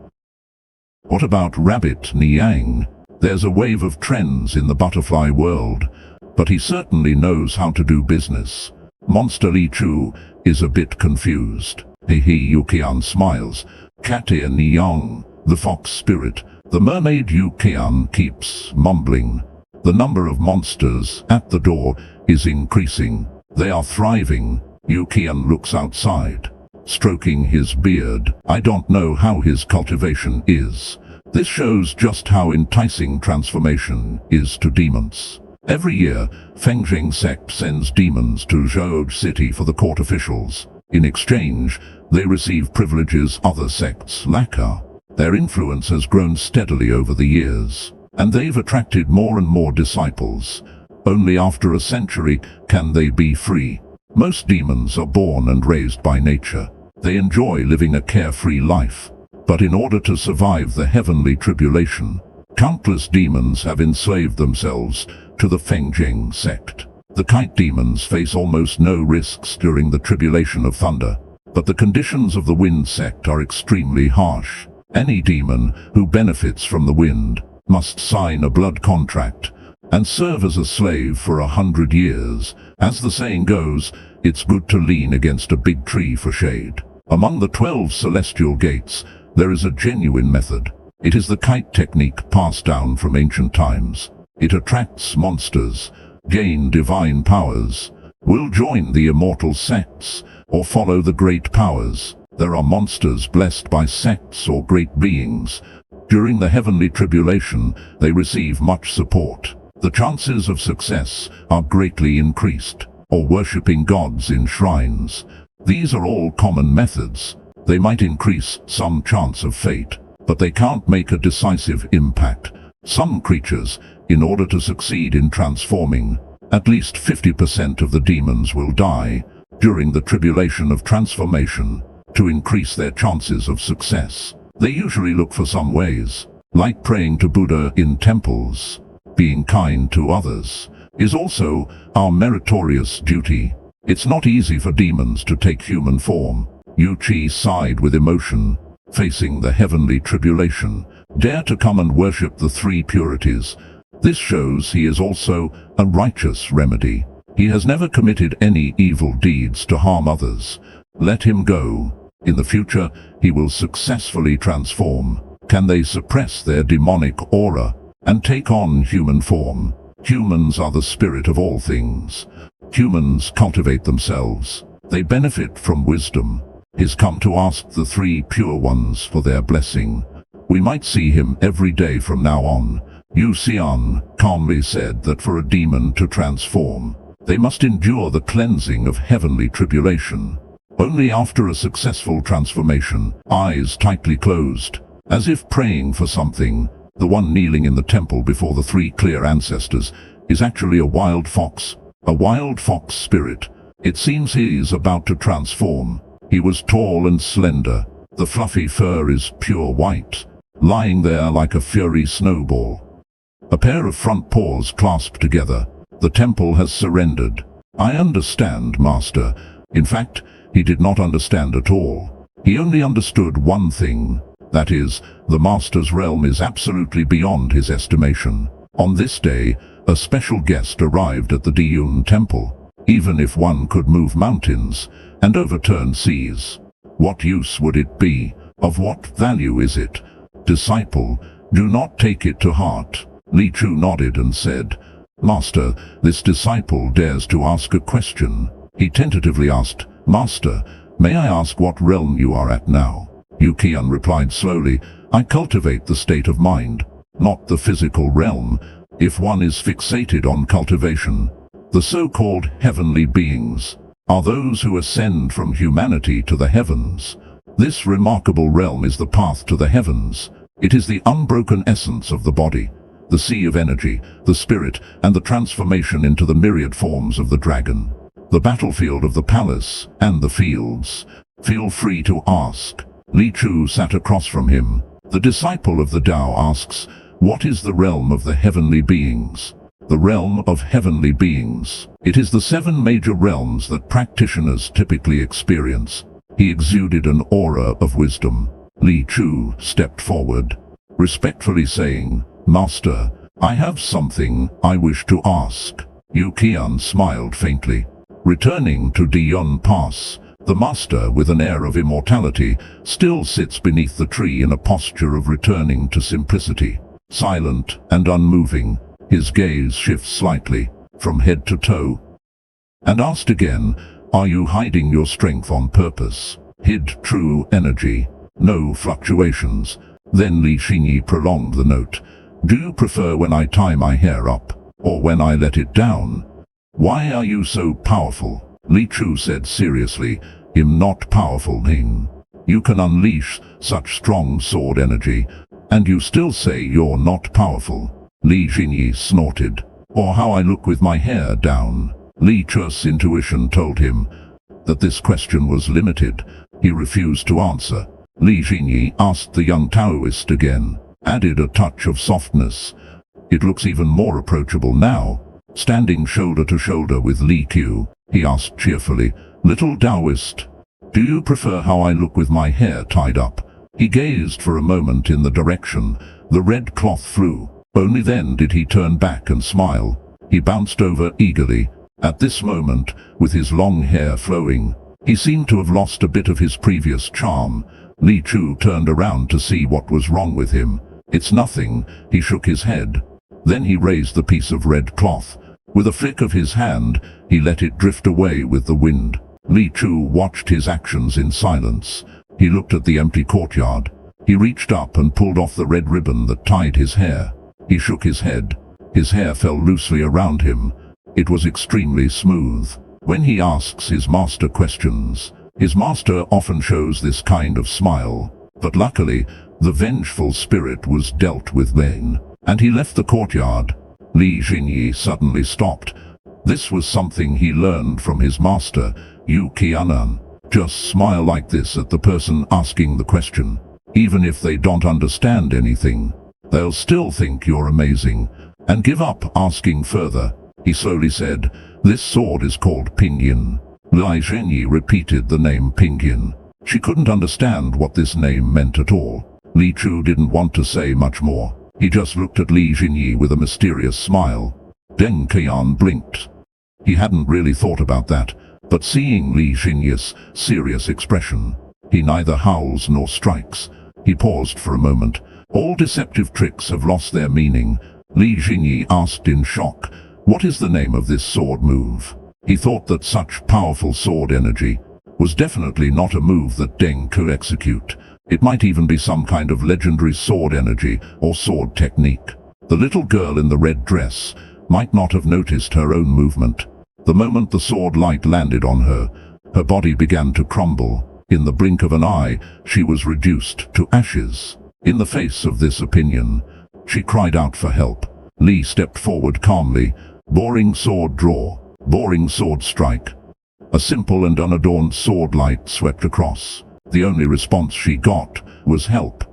What about rabbit Niang? There's a wave of trends in the butterfly world, but he certainly knows how to do business. Monster Li Chu is a bit confused. Yukian smiles. Katia Niang, the fox spirit. The mermaid Yukian keeps mumbling. The number of monsters at the door is increasing. They are thriving. Yukian looks outside, stroking his beard. I don't know how his cultivation is. This shows just how enticing transformation is to demons. Every year, Fengjing sect sends demons to Zhou city for the court officials. In exchange, they receive privileges other sects lack. Their influence has grown steadily over the years, and they've attracted more and more disciples. Only after a century can they be free. Most demons are born and raised by nature. They enjoy living a carefree life. But in order to survive the heavenly tribulation, countless demons have enslaved themselves to the Fengjing sect. The kite demons face almost no risks during the tribulation of thunder, but the conditions of the wind sect are extremely harsh. Any demon who benefits from the wind must sign a blood contract and serve as a slave for 100 years. As the saying goes, it's good to lean against a big tree for shade. Among the 12 celestial gates, there is a genuine method. It is the kite technique passed down from ancient times. It attracts monsters, gain divine powers, will join the immortal sects, or follow the great powers. There are monsters blessed by sects or great beings. During the heavenly tribulation, they receive much support. The chances of success are greatly increased, or worshipping gods in shrines. These are all common methods. They might increase some chance of fate, but they can't make a decisive impact. Some creatures, in order to succeed in transforming, at least 50% of the demons will die during the tribulation of transformation. To increase their chances of success, they usually look for some ways, like praying to Buddha in temples. Being kind to others is also our meritorious duty. It's not easy for demons to take human form. Yu Chi sighed with emotion. Facing the heavenly tribulation, dare to come and worship the three purities. This shows he is also a righteous remedy. He has never committed any evil deeds to harm others. Let him go. In the future, he will successfully transform. Can they suppress their demonic aura and take on human form? Humans are the spirit of all things. Humans cultivate themselves. They benefit from wisdom. He's come to ask the three pure ones for their blessing. We might see him every day from now on. Yu Xian calmly said that for a demon to transform, they must endure the cleansing of heavenly tribulation. Only after a successful transformation, eyes tightly closed, as if praying for something, the one kneeling in the temple before the three clear ancestors is actually a wild fox spirit. It seems he is about to transform. He was tall and slender. The fluffy fur is pure white, lying there like a fiery snowball. A pair of front paws clasped together. The temple has surrendered. I understand, Master. In fact, he did not understand at all. He only understood one thing. That is, the Master's realm is absolutely beyond his estimation. On this day, a special guest arrived at the Diyun temple. Even if one could move mountains and overturn seas, what use would it be? Of what value is it? Disciple, do not take it to heart. Li Chu nodded and said, Master, this disciple dares to ask a question. He tentatively asked, Master, may I ask what realm you are at now? Yukian replied slowly, I cultivate the state of mind, not the physical realm. If one is fixated on cultivation, the so-called heavenly beings are those who ascend from humanity to the heavens. This remarkable realm is the path to the heavens. It is the unbroken essence of the body, the sea of energy, the spirit, and the transformation into the myriad forms of the dragon. The battlefield of the palace and the fields. Feel free to ask. Li Chu sat across from him. The disciple of the Tao asks, what is the realm of the heavenly beings? The realm of heavenly beings. It is the 7 major realms that practitioners typically experience. He exuded an aura of wisdom. Li Chu stepped forward, respectfully saying, Master, I have something I wish to ask. Yu Qian smiled faintly. Returning to Diyun Pass, the master, with an air of immortality, still sits beneath the tree in a posture of returning to simplicity. Silent and unmoving, his gaze shifts slightly, from head to toe, and asked again, are you hiding your strength on purpose? Hid true energy, no fluctuations. Then Li Xingyi prolonged the note. Do you prefer when I tie my hair up, or when I let it down? Why are you so powerful? Li Chu said seriously, I'm not powerful, Ning. You can unleash such strong sword energy, and you still say you're not powerful. Li Xingyi snorted. Or how I look with my hair down. Li Chu's intuition told him that this question was limited. He refused to answer. Li Xingyi asked the young Taoist again, added a touch of softness. It looks even more approachable now. Standing shoulder to shoulder with Li Qiu, he asked cheerfully, Little Taoist, do you prefer how I look with my hair tied up? He gazed for a moment in the direction the red cloth flew. Only then did he turn back and smile. He bounced over eagerly. At this moment, with his long hair flowing, he seemed to have lost a bit of his previous charm. Li Chu turned around to see what was wrong with him. It's nothing, he shook his head. Then he raised the piece of red cloth. With a flick of his hand, he let it drift away with the wind. Li Chu watched his actions in silence. He looked at the empty courtyard. He reached up and pulled off the red ribbon that tied his hair. He shook his head. His hair fell loosely around him. It was extremely smooth. When he asks his master questions, his master often shows this kind of smile. But luckily, the vengeful spirit was dealt with then, and he left the courtyard. Li Xingyi suddenly stopped. This was something he learned from his master, Yu Qianan. Just smile like this at the person asking the question. Even if they don't understand anything, they'll still think you're amazing, and give up asking further. He slowly said, this sword is called Pinyin. Li Xingyi repeated the name Pinyin. She couldn't understand what this name meant at all. Li Chu didn't want to say much more. He just looked at Li Xingyi with a mysterious smile. Deng Qian blinked. He hadn't really thought about that, but seeing Li Xingyi's serious expression, he neither howls nor strikes. He paused for a moment. All deceptive tricks have lost their meaning. Li Xingyi asked in shock, what is the name of this sword move? He thought that such powerful sword energy was definitely not a move that Deng could execute. It might even be some kind of legendary sword energy or sword technique. The little girl in the red dress might not have noticed her own movement. The moment the sword light landed on her, her body began to crumble. In the blink of an eye, she was reduced to ashes. In the face of this opinion, she cried out for help. Li stepped forward calmly. Boring sword draw, boring sword strike. A simple and unadorned sword light swept across. The only response she got was help.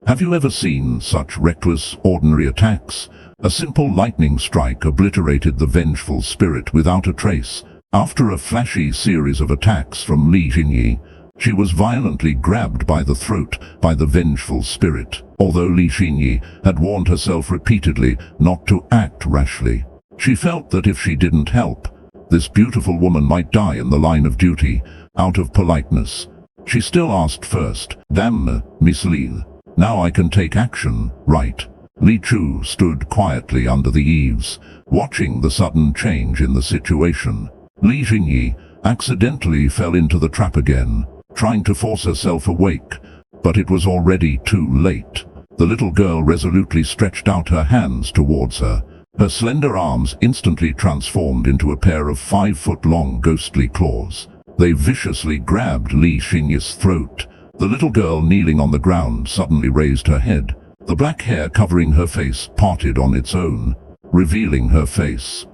Have you ever seen such reckless, ordinary attacks? A simple lightning strike obliterated the vengeful spirit without a trace. After a flashy series of attacks from Li Xingyi, she was violently grabbed by the throat by the vengeful spirit. Although Li Xingyi had warned herself repeatedly not to act rashly, she felt that if she didn't help, this beautiful woman might die in the line of duty. Out of politeness, she still asked first, Damn, Miss Li, now I can take action, right? Li Chu stood quietly under the eaves, watching the sudden change in the situation. Li Xingyi accidentally fell into the trap again, trying to force herself awake, but it was already too late. The little girl resolutely stretched out her hands towards her. Her slender arms instantly transformed into a pair of 5-foot-long ghostly claws. They viciously grabbed Li Xingyi's throat. The little girl kneeling on the ground suddenly raised her head. The black hair covering her face parted on its own, revealing her face.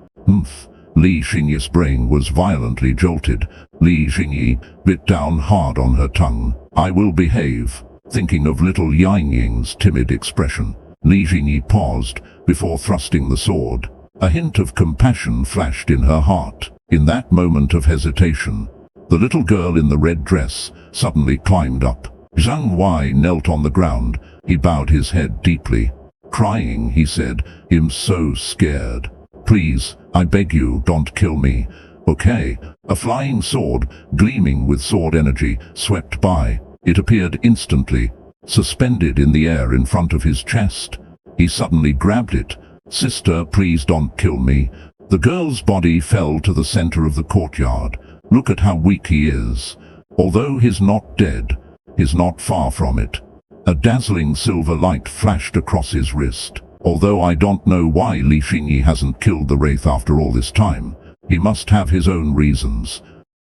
Li Xingyi's brain was violently jolted. Li Xingyi bit down hard on her tongue. I will behave. Thinking of little Yang Ying's timid expression, Li Xingyi paused before thrusting the sword. A hint of compassion flashed in her heart. In that moment of hesitation, the little girl in the red dress suddenly climbed up. Zhang Wei knelt on the ground. He bowed his head deeply. Crying, he said, "I'm so scared. Please, I beg you, don't kill me. Okay." A flying sword, gleaming with sword energy, swept by. It appeared instantly, suspended in the air in front of his chest. He suddenly grabbed it. "Sister, please don't kill me." The girl's body fell to the center of the courtyard. Look at how weak he is. Although he's not dead, he's not far from it. A dazzling silver light flashed across his wrist. Although I don't know why Li Xingyi hasn't killed the wraith after all this time, he must have his own reasons.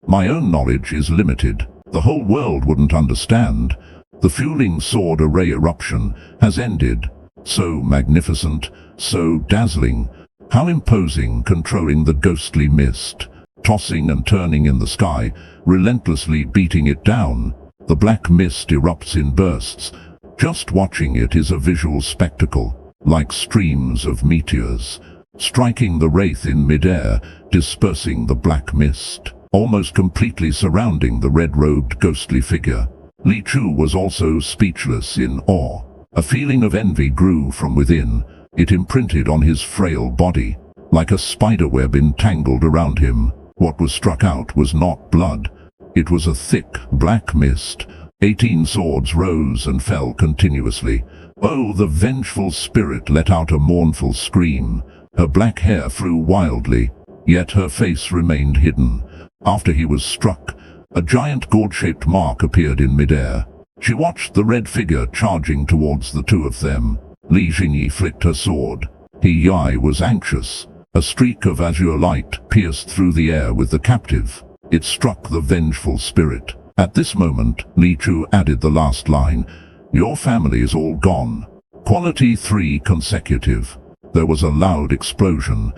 My own knowledge is limited. The whole world wouldn't understand. The fueling sword array eruption has ended. So magnificent, so dazzling. How imposing, controlling the ghostly mist, tossing and turning in the sky, relentlessly beating it down. The black mist erupts in bursts. Just watching it is a visual spectacle, like streams of meteors, striking the wraith in midair, dispersing the black mist, almost completely surrounding the red-robed ghostly figure. Li Chu was also speechless in awe. A feeling of envy grew from within. It imprinted on his frail body, like a spiderweb entangled around him. What was struck out was not blood. It was a thick, black mist. 18 swords rose and fell continuously. Oh, the vengeful spirit let out a mournful scream. Her black hair flew wildly, yet her face remained hidden. After he was struck, a giant gourd-shaped mark appeared in midair. She watched the red figure charging towards the two of them. Li Xingyi flicked her sword. He was anxious. A streak of azure light pierced through the air with the captive. It struck the vengeful spirit. At this moment, Li Chu added the last line, "Your family is all gone." Quality 3 consecutive. There was a loud explosion.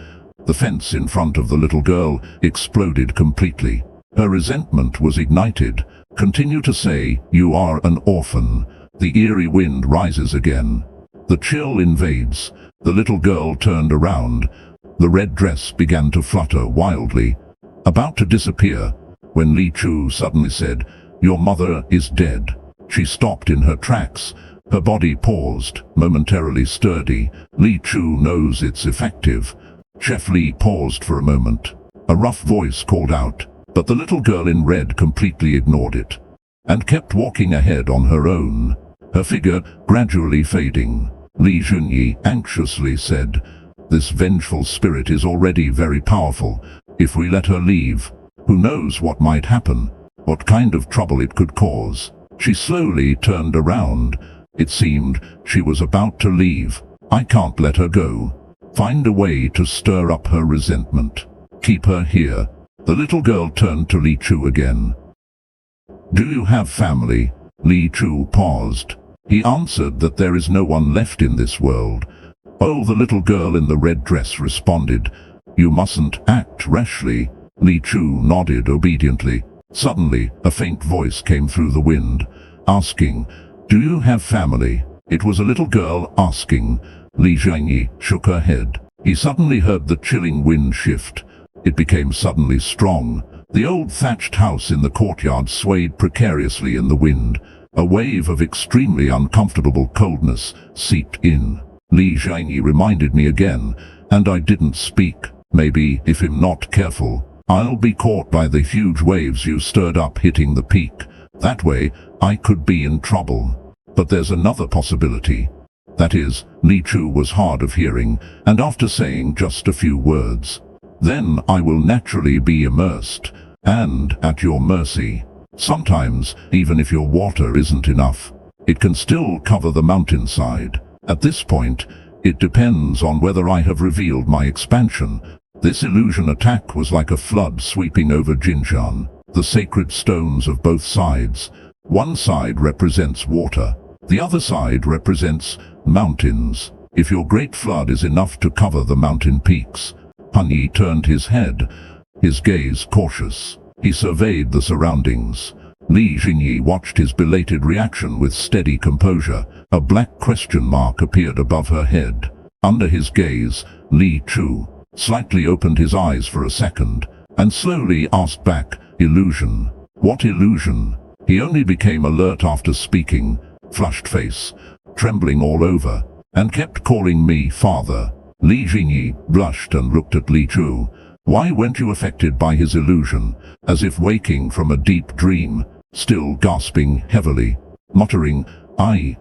The fence in front of the little girl exploded completely. Her resentment was ignited. Continue to say, "You are an orphan." The eerie wind rises again. The chill invades. The little girl turned around. The red dress began to flutter wildly, about to disappear, when Li Chu suddenly said, "Your mother is dead." She stopped in her tracks. Her body paused, momentarily sturdy. Li Chu knows it's effective. Chef Li paused for a moment. A rough voice called out, but the little girl in red completely ignored it, and kept walking ahead on her own, her figure gradually fading. Li Xingyi anxiously said, "This vengeful spirit is already very powerful. If we let her leave, who knows what might happen, what kind of trouble it could cause." She slowly turned around. It seemed she was about to leave. I can't let her go. Find a way to stir up her resentment. Keep her here. The little girl turned to Li Chu again. "Do you have family?" Li Chu paused. He answered that there is no one left in this world. Oh, the little girl in the red dress responded, "You mustn't act rashly." Li Chu nodded obediently. Suddenly, a faint voice came through the wind, asking, "Do you have family?" It was a little girl asking. Li Xingyi shook her head. He suddenly heard the chilling wind shift. It became suddenly strong. The old thatched house in the courtyard swayed precariously in the wind. A wave of extremely uncomfortable coldness seeped in. Li Xingyi reminded me again, and I didn't speak. Maybe, if I'm not careful, I'll be caught by the huge waves you stirred up hitting the peak. That way, I could be in trouble. But there's another possibility. That is, Li Chu was hard of hearing, and after saying just a few words, "Then I will naturally be immersed, and at your mercy." Sometimes, even if your water isn't enough, it can still cover the mountainside. At this point, it depends on whether I have revealed my expansion. This illusion attack was like a flood sweeping over Jinjian, the sacred stones of both sides. One side represents water, the other side represents mountains. If your great flood is enough to cover the mountain peaks, Han Yi turned his head, his gaze cautious. He surveyed the surroundings. Li Jingyi watched his belated reaction with steady composure. A black question mark appeared above her head. Under his gaze, Li Chu slightly opened his eyes for a second, and slowly asked back, "Illusion? What illusion?" He only became alert after speaking, flushed face, trembling all over, and kept calling me father. Li Jingyi blushed and looked at Li Chu. "Why weren't you affected by his illusion?" As if waking from a deep dream, still gasping heavily, muttering, I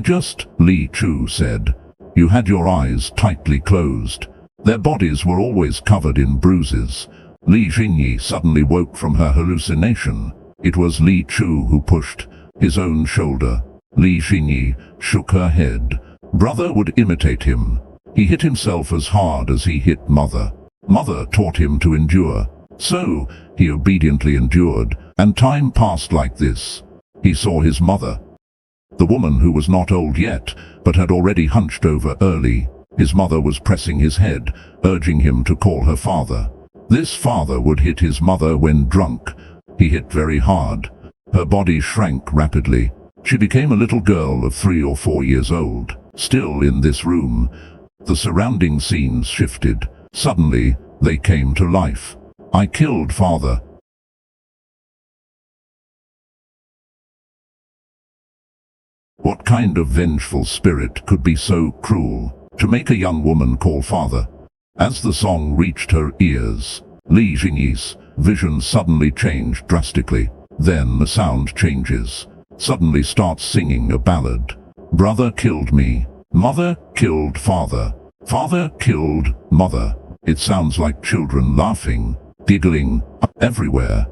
just, Li Chu said. "You had your eyes tightly closed. Their bodies were always covered in bruises." Li Jingyi suddenly woke from her hallucination. It was Li Chu who pushed his own shoulder. Li Jingyi shook her head. Brother would imitate him. He hit himself as hard as he hit mother. Mother taught him to endure. So, he obediently endured, and time passed like this. He saw his mother, the woman who was not old yet, but had already hunched over early. His mother was pressing his head, urging him to call her father. This father would hit his mother when drunk. He hit very hard. Her body shrank rapidly. She became a little girl of 3 or 4 years old. Still in this room, the surrounding scenes shifted. Suddenly, they came to life. I killed father. What kind of vengeful spirit could be so cruel to make a young woman call father? As the song reached her ears, Li Jingyi's vision suddenly changed drastically. Then the sound changes. Suddenly starts singing a ballad. Brother killed me. Mother killed father. Father killed mother. It sounds like children laughing, giggling, everywhere.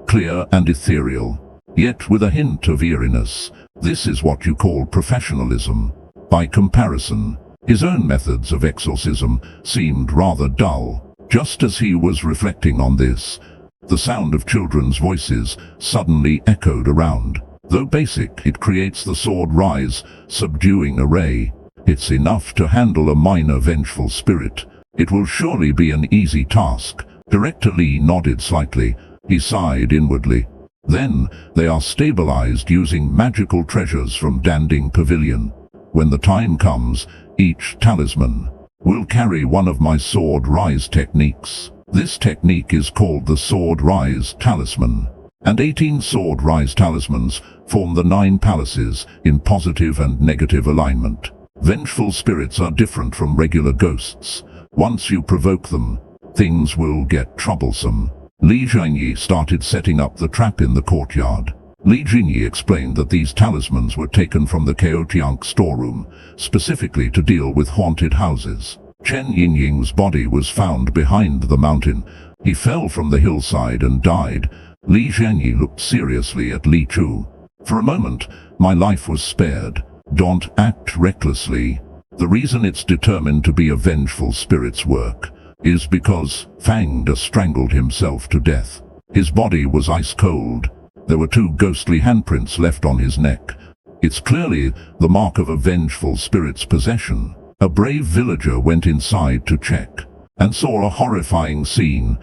Clear and ethereal, yet with a hint of eeriness. This is what you call professionalism. By comparison, his own methods of exorcism seemed rather dull. Just as he was reflecting on this, the sound of children's voices suddenly echoed around. Though basic, it creates the sword rise, subduing array. It's enough to handle a minor vengeful spirit. It will surely be an easy task. Director Li nodded slightly. He sighed inwardly. Then, they are stabilized using magical treasures from Danding Pavilion. When the time comes, each talisman will carry one of my sword rise techniques. This technique is called the sword rise talisman. And 18 sword rise talismans form the 9 palaces in positive and negative alignment. Vengeful spirits are different from regular ghosts. Once you provoke them, things will get troublesome. Li Jingyi started setting up the trap in the courtyard. Li Jingyi explained that these talismans were taken from the Kaotiank storeroom, specifically to deal with haunted houses. Chen Yingying's body was found behind the mountain. He fell from the hillside and died. Li Jingyi looked seriously at Li Chu. For a moment, my life was spared. Don't act recklessly. The reason it's determined to be a vengeful spirit's work is because Fang Da strangled himself to death. His body was ice cold. There were 2 ghostly handprints left on his neck. It's clearly the mark of a vengeful spirit's possession. A brave villager went inside to check and saw a horrifying scene.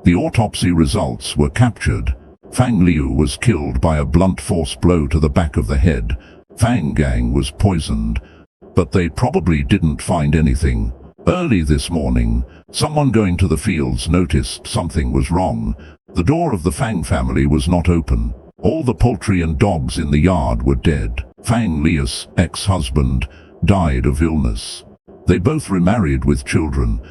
The autopsy results were captured. Fang Liu was killed by a blunt force blow to the back of the head. Fang Gang was poisoned, but they probably didn't find anything. Early this morning, someone going to the fields noticed something was wrong. The door of the Fang family was not open. All the poultry and dogs in the yard were dead. Fang Liu's ex-husband died of illness. They both remarried with children.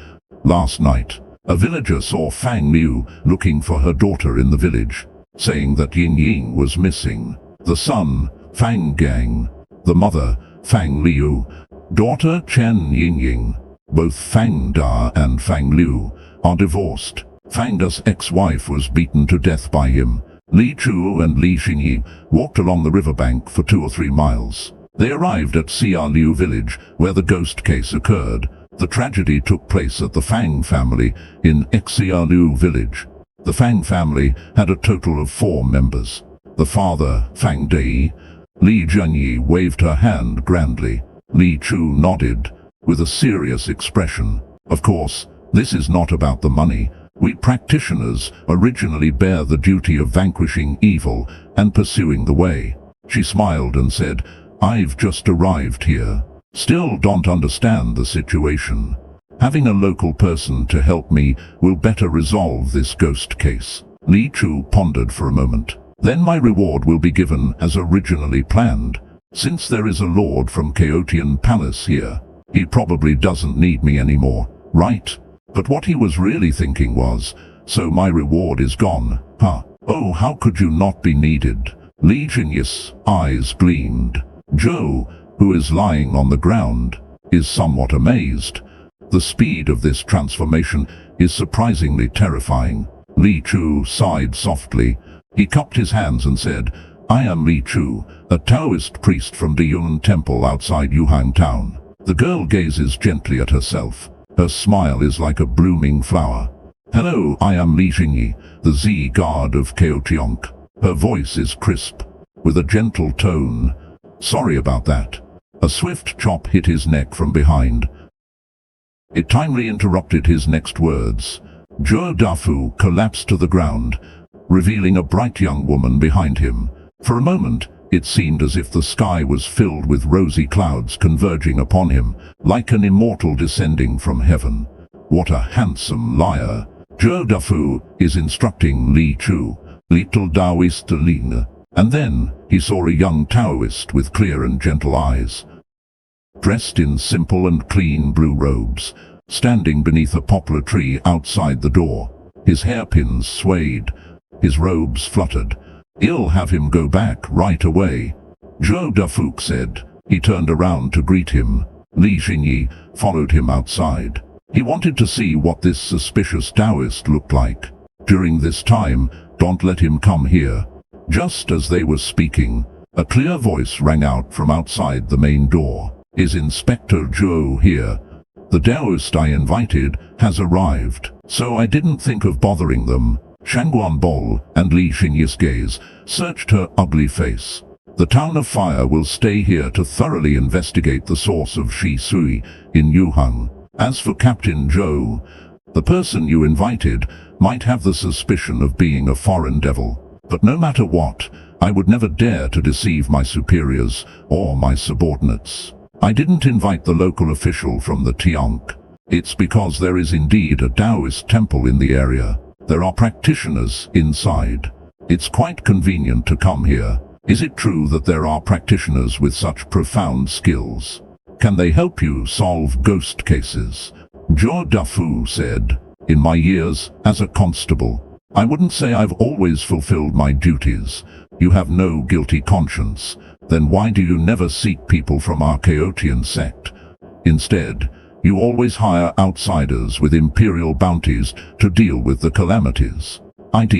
Last night, a villager saw Fang Liu looking for her daughter in the village, saying that Ying Ying was missing. The son, Fang Gang. The mother, Fang Liu. Daughter, Chen Yingying. Both Fang Da and Fang Liu are divorced. Fang Da's ex-wife was beaten to death by him. Li Chu and Li Jingyi walked along the riverbank for 2 or 3 miles. They arrived at Xia Liu village, where the ghost case occurred. The tragedy took place at the Fang family in Xia Liu village. The Fang family had a total of 4 members. The father, Fang Dai. Li Jingyi waved her hand grandly. Li Chu nodded with a serious expression. Of course, This is not about the money. We practitioners originally bear the duty of vanquishing evil and pursuing the way. She smiled and said, I've just arrived here. Still don't understand the situation. Having a local person to help me will better resolve this ghost case. Li Chu pondered for a moment. Then my reward will be given as originally planned. Since there is a lord from Chaotian Palace here, he probably doesn't need me anymore, right? But what he was really thinking was, so my reward is gone, huh? Oh, how could you not be needed? Li Jingy's eyes gleamed. Zhou, who is lying on the ground, is somewhat amazed. The speed of this transformation is surprisingly terrifying. Li Chu sighed softly. He cupped his hands and said, I am Li Chu, a Taoist priest from the Yun Temple outside Yuhang town. The girl gazes gently at herself. Her smile is like a blooming flower. Hello, I am Li Jingyi, the Z guard of Chaotionk. Her voice is crisp, with a gentle tone. Sorry about that. A swift chop hit his neck from behind. It timely interrupted his next words. Zhou Dafu collapsed to the ground, revealing a bright young woman behind him. For a moment, it seemed as if the sky was filled with rosy clouds converging upon him, like an immortal descending from heaven. What a handsome liar! Zhou Dafu is instructing Li Chu, little Taoist Ling. And then, he saw a young Taoist with clear and gentle eyes, dressed in simple and clean blue robes, standing beneath a poplar tree outside the door. His hairpins swayed, his robes fluttered. I'll have him go back right away, Zhou Dafuk said. He turned around to greet him. Li Jingyi followed him outside. He wanted to see what this suspicious Taoist looked like. During this time, don't let him come here. Just as they were speaking, a clear voice rang out from outside the main door. Is Inspector Zhou here? The Taoist I invited has arrived, so I didn't think of bothering them. Shangguan Bol and Li Xingyi's gaze searched her ugly face. The Town of Fire will stay here to thoroughly investigate the source of Shi Sui in Yuhang. As for Captain Zhou, the person you invited might have the suspicion of being a foreign devil. But no matter what, I would never dare to deceive my superiors or my subordinates. I didn't invite the local official from the Tiank. It's because there is indeed a Taoist temple in the area. There are practitioners inside. It's quite convenient to come here. Is it true that there are practitioners with such profound skills? Can they help you solve ghost cases? Zhou Dafu said, in my years as a constable, I wouldn't say I've always fulfilled my duties. You have no guilty conscience. Then why do you never seek people from our Chaotian sect? Instead, you always hire outsiders with imperial bounties to deal with the calamities. I'd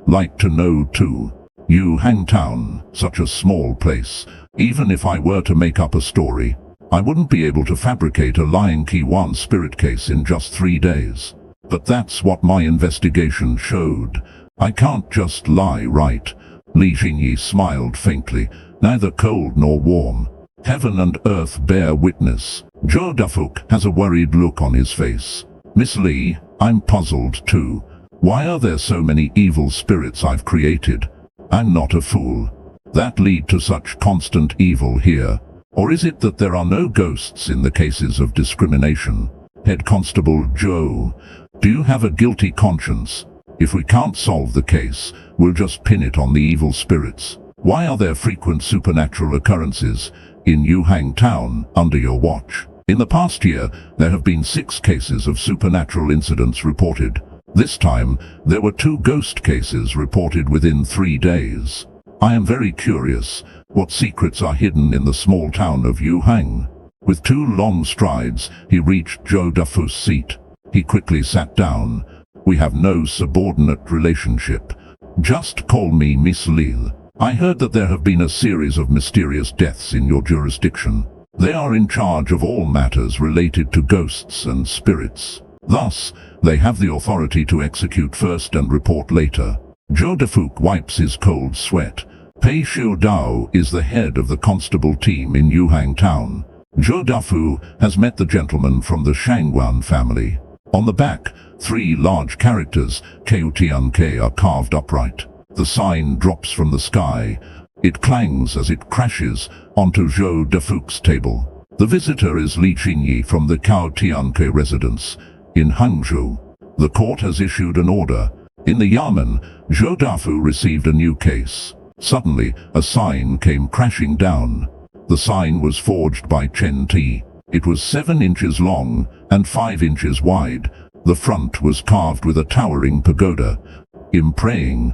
like to know too. Yuhang Town, such a small place. Even if I were to make up a story, I wouldn't be able to fabricate a lying Q1 spirit case in just 3 days. But that's what my investigation showed. I can't just lie, right? Li Jingyi smiled faintly, neither cold nor warm. Heaven and earth bear witness. Zhou Dafuk has a worried look on his face. Miss Li, I'm puzzled too. Why are there so many evil spirits I've created? I'm not a fool. That lead to such constant evil here? Or is it that there are no ghosts in the cases of discrimination? Head Constable Zhou, do you have a guilty conscience? If we can't solve the case, we'll just pin it on the evil spirits. Why are there frequent supernatural occurrences in Yuhang Town under your watch? In the past year, there have been 6 cases of supernatural incidents reported. This time, there were 2 ghost cases reported within 3 days. I am very curious, what secrets are hidden in the small town of Yuhang? With 2 long strides, he reached Zhou Dafu's seat. He quickly sat down. We have no subordinate relationship. Just call me Miss Lil. I heard that there have been a series of mysterious deaths in your jurisdiction. They are in charge of all matters related to ghosts and spirits. Thus, they have the authority to execute first and report later. Zhou Dafuk wipes his cold sweat. Pei Xiu Dao is the head of the constable team in Yuhang Town. Zhou Dafu has met the gentleman from the Shangguan family. On the back, 3 large characters, KUTNK, are carved upright. The sign drops from the sky. It clangs as it crashes onto Zhou Defu's table. The visitor is Li Qingyi from the KUTNK residence in Hangzhou. The court has issued an order. In the Yamen, Zhou Defu received a new case. Suddenly, a sign came crashing down. The sign was forged by Chen Ti. It was 7 inches long and 5 inches wide. The front was carved with a towering pagoda. In praying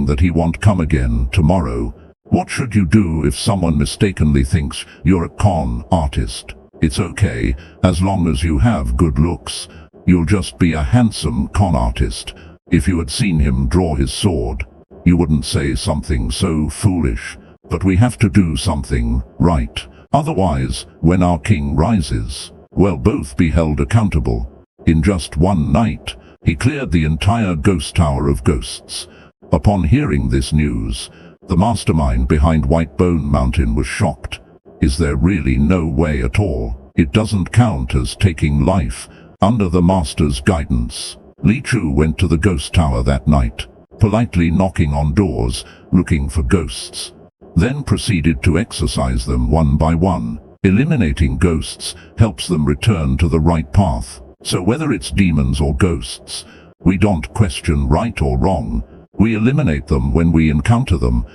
that he won't come again tomorrow. What should you do if someone mistakenly thinks you're a con artist? It's okay, as long as you have good looks. You'll just be a handsome con artist. If you had seen him draw his sword, you wouldn't say something so foolish. But we have to do something right. Otherwise, when our king rises, we'll both be held accountable. In just one night, he cleared the entire ghost tower of ghosts. Upon hearing this news, the mastermind behind White Bone Mountain was shocked. Is there really no way at all? It doesn't count as taking life under the master's guidance. Li Chu went to the ghost tower that night, politely knocking on doors, looking for ghosts. Then proceeded to exorcise them one by one. Eliminating ghosts helps them return to the right path. So whether it's demons or ghosts, we don't question right or wrong. We eliminate them when we encounter them.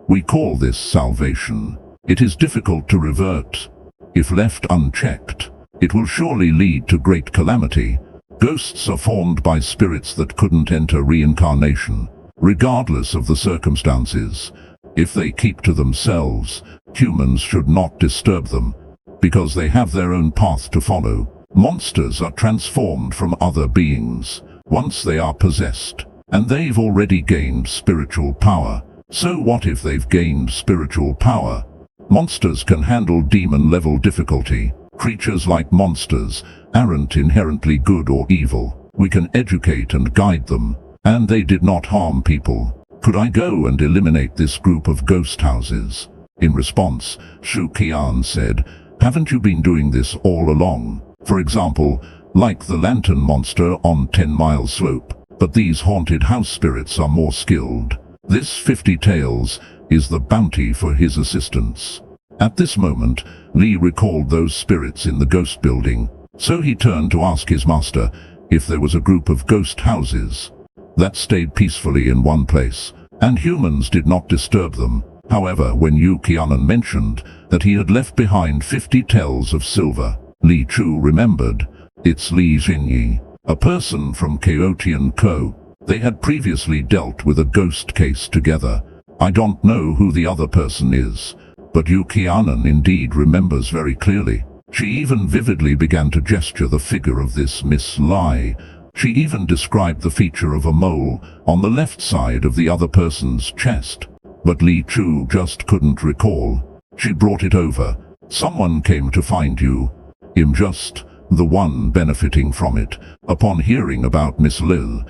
We call this salvation. It is difficult to revert. If left unchecked, it will surely lead to great calamity. Ghosts are formed by spirits that couldn't enter reincarnation, regardless of the circumstances. If they keep to themselves, humans should not disturb them, because they have their own path to follow. Monsters are transformed from other beings once they are possessed, and they've already gained spiritual power. So what if they've gained spiritual power? Monsters can handle demon-level difficulty. Creatures like monsters aren't inherently good or evil. We can educate and guide them, and they did not harm people. Could I go and eliminate this group of ghost houses? In response, Shu Qian said, haven't you been doing this all along? For example, like the lantern monster on 10 Mile Slope. But these haunted house spirits are more skilled. This 50 taels is the bounty for his assistance. At this moment, Li recalled those spirits in the ghost building, so he turned to ask his master if there was a group of ghost houses that stayed peacefully in one place, and humans did not disturb them. However, when Yu Qianan mentioned that he had left behind 50 taels of silver, Li Chu remembered. It's Li Jingyi, a person from Chaotian Co. They had previously dealt with a ghost case together. I don't know who the other person is, but Yu Qianan indeed remembers very clearly. She even vividly began to gesture the figure of this Miss Lai. She even described the feature of a mole on the left side of the other person's chest. But Li Chu just couldn't recall. She brought it over. Someone came to find you. I'm just the one benefiting from it. Upon hearing about Miss Lil,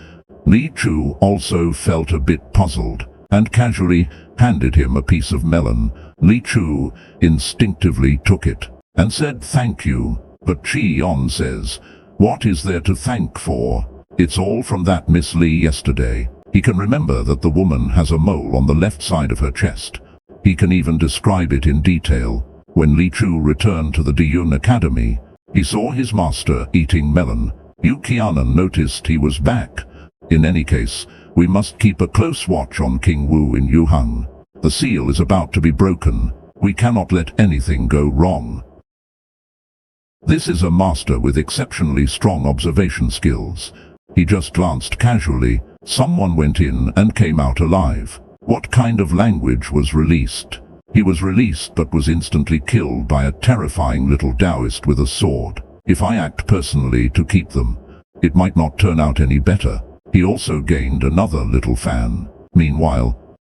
Li Chu also felt a bit puzzled, and casually handed him a piece of melon. Li Chu instinctively took it, and said thank you. But Qian says, what is there to thank for? It's all from that Miss Li yesterday. He can remember that the woman has a mole on the left side of her chest. He can even describe it in detail. When Li Chu returned to the Diyun Academy, he saw his master eating melon. Yu Qianan noticed he was back. In any case, we must keep a close watch on King Wu in Yuhang. The seal is about to be broken. We cannot let anything go wrong. This is a master with exceptionally strong observation skills. He just glanced casually. Someone went in and came out alive. What kind of language was released? He was released but was instantly killed by a terrifying little Taoist with a sword. If I act personally to keep them, it might not turn out any better. He also gained another little fan. Meanwhile,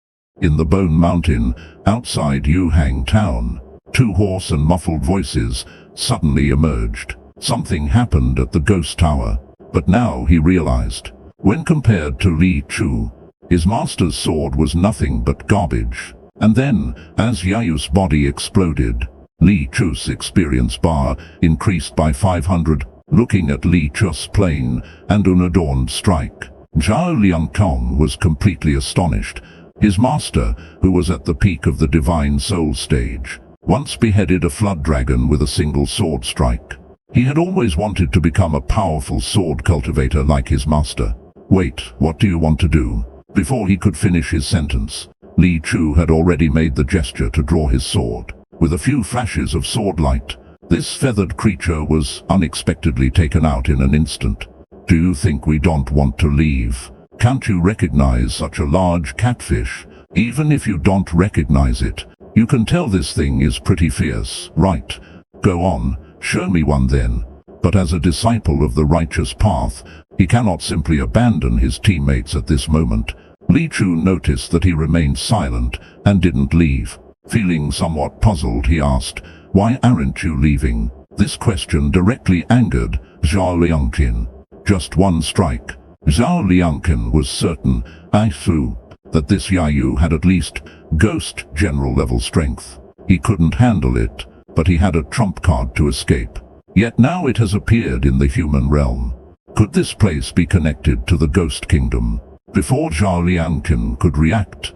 in the Bone Mountain, outside Yuhang town, 2 hoarse and muffled voices suddenly emerged. Something happened at the ghost tower, but now he realized. When compared to Li Chu, his master's sword was nothing but garbage. And then, as Yayu's body exploded, Li Chu's experience bar increased by 500. looking at Li Chu's plain and unadorned strike. Zhao Liangtong was completely astonished. His master, who was at the peak of the divine soul stage, once beheaded a flood dragon with a single sword strike. He had always wanted to become a powerful sword cultivator like his master. "Wait, what do you want to do?" Before he could finish his sentence, Li Chu had already made the gesture to draw his sword. With a few flashes of sword light, this feathered creature was unexpectedly taken out in an instant. "Do you think we don't want to leave? Can't you recognize such a large catfish? Even if you don't recognize it, you can tell this thing is pretty fierce, right? Go on, show me one then." But as a disciple of the righteous path, he cannot simply abandon his teammates at this moment. Li Chu noticed that he remained silent and didn't leave. Feeling somewhat puzzled, he asked, "Why aren't you leaving?" This question directly angered Zhao Liangqin. Just one strike. Zhao Liangqin was certain, that this Yayu had at least ghost general level strength. He couldn't handle it, but he had a trump card to escape. Yet now it has appeared in the human realm. Could this place be connected to the ghost kingdom? Before Zhao Liangqin could react,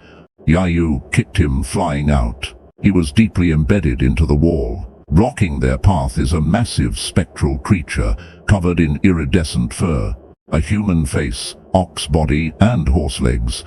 Yayu kicked him flying out. He was deeply embedded into the wall. Blocking their path is a massive spectral creature covered in iridescent fur, a human face, ox body and horse legs,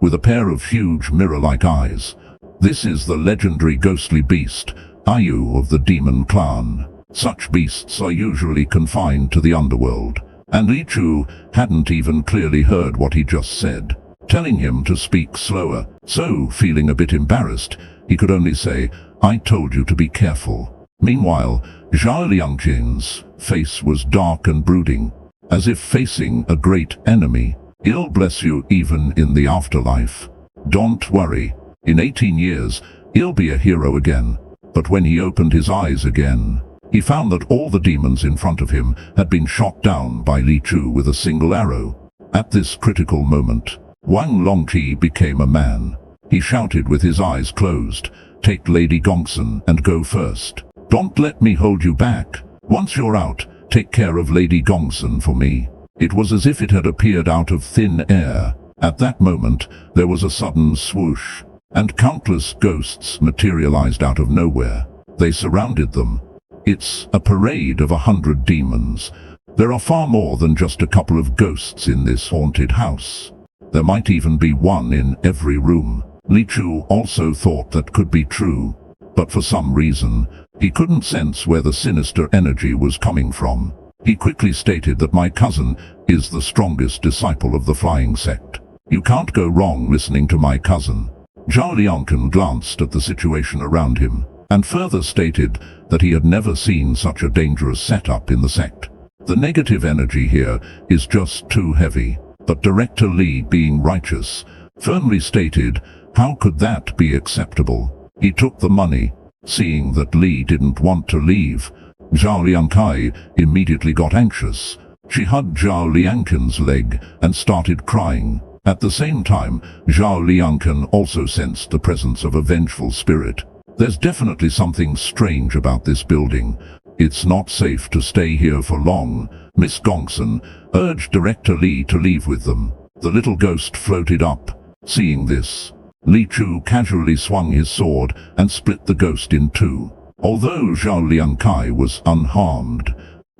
with a pair of huge mirror-like eyes. This is the legendary ghostly beast, Ayu of the demon clan. Such beasts are usually confined to the underworld, and Li Chu hadn't even clearly heard what he just said, telling him to speak slower. So, feeling a bit embarrassed, he could only say, "I told you to be careful." Meanwhile, Zhao Liangqin's face was dark and brooding, as if facing a great enemy. "He'll bless you even in the afterlife. Don't worry, in 18 years, he'll be a hero again." But when he opened his eyes again, he found that all the demons in front of him had been shot down by Li Chu with a single arrow. At this critical moment, Wang Longqi became a man. He shouted with his eyes closed, "Take Lady Gongsun and go first. Don't let me hold you back. Once you're out, take care of Lady Gongsun for me." It was as if it had appeared out of thin air. At that moment, there was a sudden swoosh, and countless ghosts materialized out of nowhere. They surrounded them. It's a parade of 100 demons. There are far more than just a couple of ghosts in this haunted house. There might even be one in every room. Li Chu also thought that could be true, but for some reason, he couldn't sense where the sinister energy was coming from. He quickly stated that "My cousin is the strongest disciple of the flying sect. You can't go wrong listening to my cousin." Zhao Liangqin glanced at the situation around him, and further stated that he had never seen such a dangerous setup in the sect. The negative energy here is just too heavy. But Director Li, being righteous, firmly stated, how could that be acceptable? He took the money. Seeing that Li didn't want to leave, Zhao Liangkai immediately got anxious. She hugged Zhao Liangqin's leg and started crying. At the same time, Zhao Liangqin also sensed the presence of a vengeful spirit. There's definitely something strange about this building. It's not safe to stay here for long. Miss Gongsun urged Director Li to leave with them. The little ghost floated up. Seeing this, Li Chu casually swung his sword and split the ghost in two. Although Zhao Liangkai was unharmed,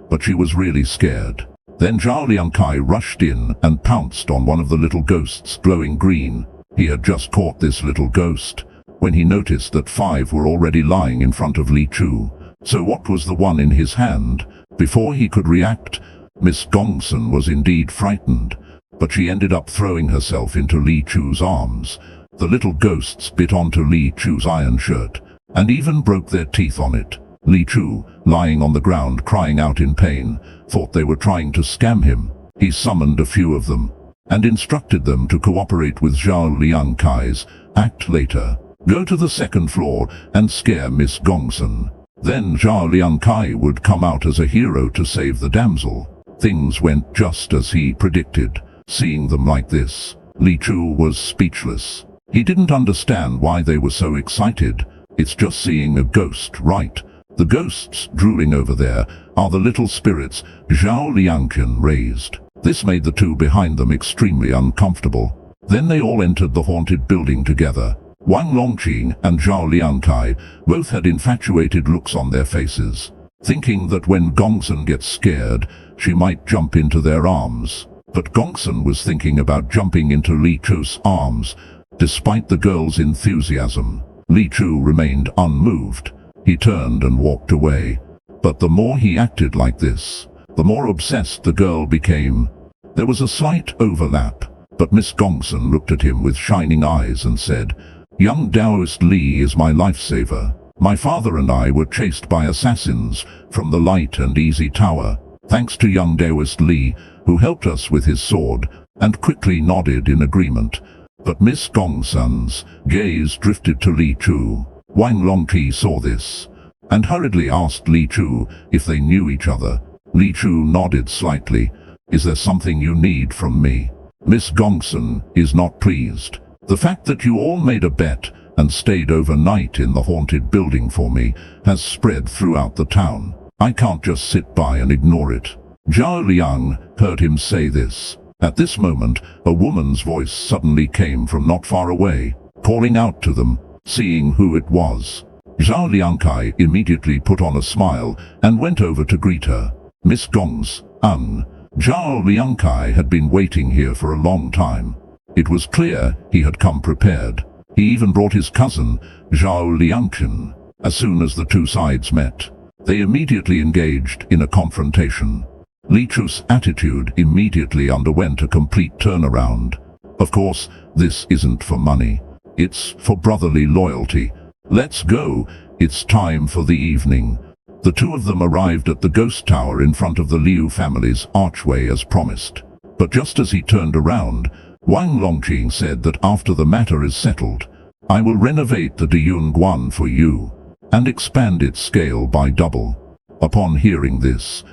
but she was really scared. Then Zhao Liangkai rushed in and pounced on one of the little ghosts glowing green. He had just caught this little ghost when he noticed that 5 were already lying in front of Li Chu. So what was the one in his hand? Before he could react, Miss Gongsun was indeed frightened, but she ended up throwing herself into Li Chu's arms. The little ghosts bit onto Li Chu's iron shirt, and even broke their teeth on it. Li Chu, lying on the ground crying out in pain, thought they were trying to scam him. He summoned a few of them, and instructed them to cooperate with Zhao Liangkai's act later. Go to the 2nd floor and scare Miss Gongsun. Then Zhao Liangkai would come out as a hero to save the damsel. Things went just as he predicted. Seeing them like this, Li Chu was speechless. He didn't understand why they were so excited. It's just seeing a ghost, right? The ghosts drooling over there are the little spirits Zhao Liangqian raised. This made the two behind them extremely uncomfortable. Then they all entered the haunted building together. Wang Longqing and Zhao Liangkai both had infatuated looks on their faces, thinking that when Gongsun gets scared, she might jump into their arms. But Gongsun was thinking about jumping into Li Chu's arms. Despite the girl's enthusiasm, Li Chu remained unmoved. He turned and walked away. But the more he acted like this, the more obsessed the girl became. There was a slight overlap, but Miss Gongsun looked at him with shining eyes and said, "Young Taoist Li is my lifesaver. My father and I were chased by assassins from the Light and Easy Tower. Thanks to young Taoist Li, who helped us with his sword," and quickly nodded in agreement. But Miss Gongsun's gaze drifted to Li Chu. Wang Longqi saw this, and hurriedly asked Li Chu if they knew each other. Li Chu nodded slightly. "Is there something you need from me?" Miss Gongsun is not pleased. "The fact that you all made a bet and stayed overnight in the haunted building for me has spread throughout the town. I can't just sit by and ignore it." Zhao Liang heard him say this. At this moment, a woman's voice suddenly came from not far away, calling out to them. Seeing who it was, Zhao Liangkai immediately put on a smile and went over to greet her. "Miss Gongsun." Zhao Liangkai had been waiting here for a long time. It was clear he had come prepared. He even brought his cousin, Zhao Liangqian. As soon as the two sides met, they immediately engaged in a confrontation. Li Chu's attitude immediately underwent a complete turnaround. "Of course, this isn't for money. It's for brotherly loyalty. Let's go. It's time for the evening." The two of them arrived at the ghost tower in front of the Liu family's archway as promised. But just as he turned around, Wang Longqing said that after the matter is settled, "I will renovate the Deyunguan for you and expand its scale by double." Upon hearing this,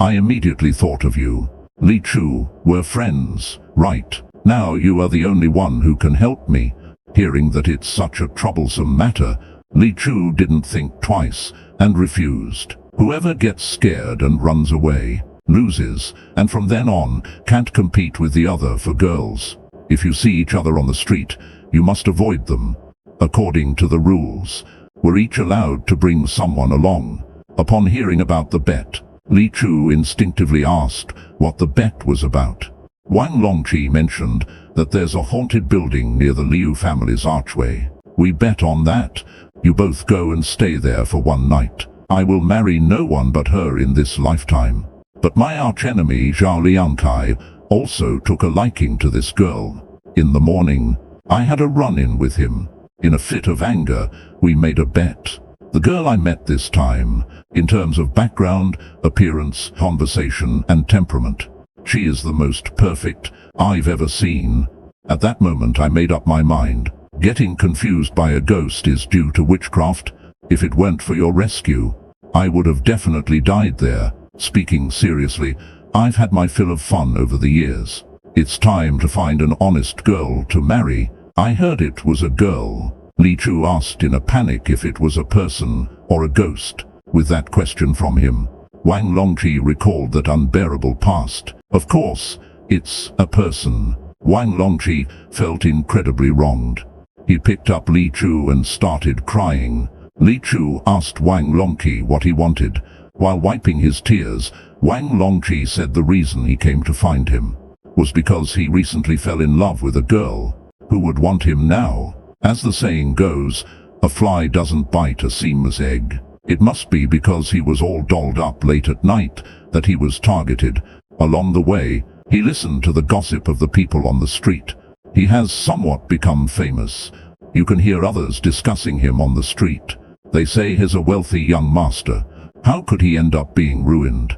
I immediately thought of you. Li Chu, we're friends, right? Now you are the only one who can help me. Hearing that it's such a troublesome matter, Li Chu didn't think twice and refused. Whoever gets scared and runs away loses, and from then on can't compete with the other for girls. If you see each other on the street, you must avoid them. According to the rules, we're each allowed to bring someone along. Upon hearing about the bet, Li Chu instinctively asked what the bet was about. Wang Longqi mentioned that there's a haunted building near the Liu family's archway. "We bet on that. You both go and stay there for one night. I will marry no one but her in this lifetime." But my archenemy Zhao Liangkai also took a liking to this girl. In the morning, I had a run-in with him. In a fit of anger, we made a bet. The girl I met this time, in terms of background, appearance, conversation, and temperament, she is the most perfect I've ever seen. At that moment I made up my mind. Getting confused by a ghost is due to witchcraft. If it weren't for your rescue, I would have definitely died there. Speaking seriously, I've had my fill of fun over the years. It's time to find an honest girl to marry. I heard it was a girl. Li Chu asked in a panic if it was a person or a ghost. With that question from him, Wang Longqi recalled that unbearable past. Of course, it's a person. Wang Longqi felt incredibly wronged. He picked up Li Chu and started crying. Li Chu asked Wang Longqi what he wanted. While wiping his tears, Wang Longqi said the reason he came to find him was because he recently fell in love with a girl who would want him now. As the saying goes, a fly doesn't bite a seamless egg. It must be because he was all dolled up late at night that he was targeted. Along the way, he listened to the gossip of the people on the street. He has somewhat become famous. You can hear others discussing him on the street. They say he's a wealthy young master. How could he end up being ruined?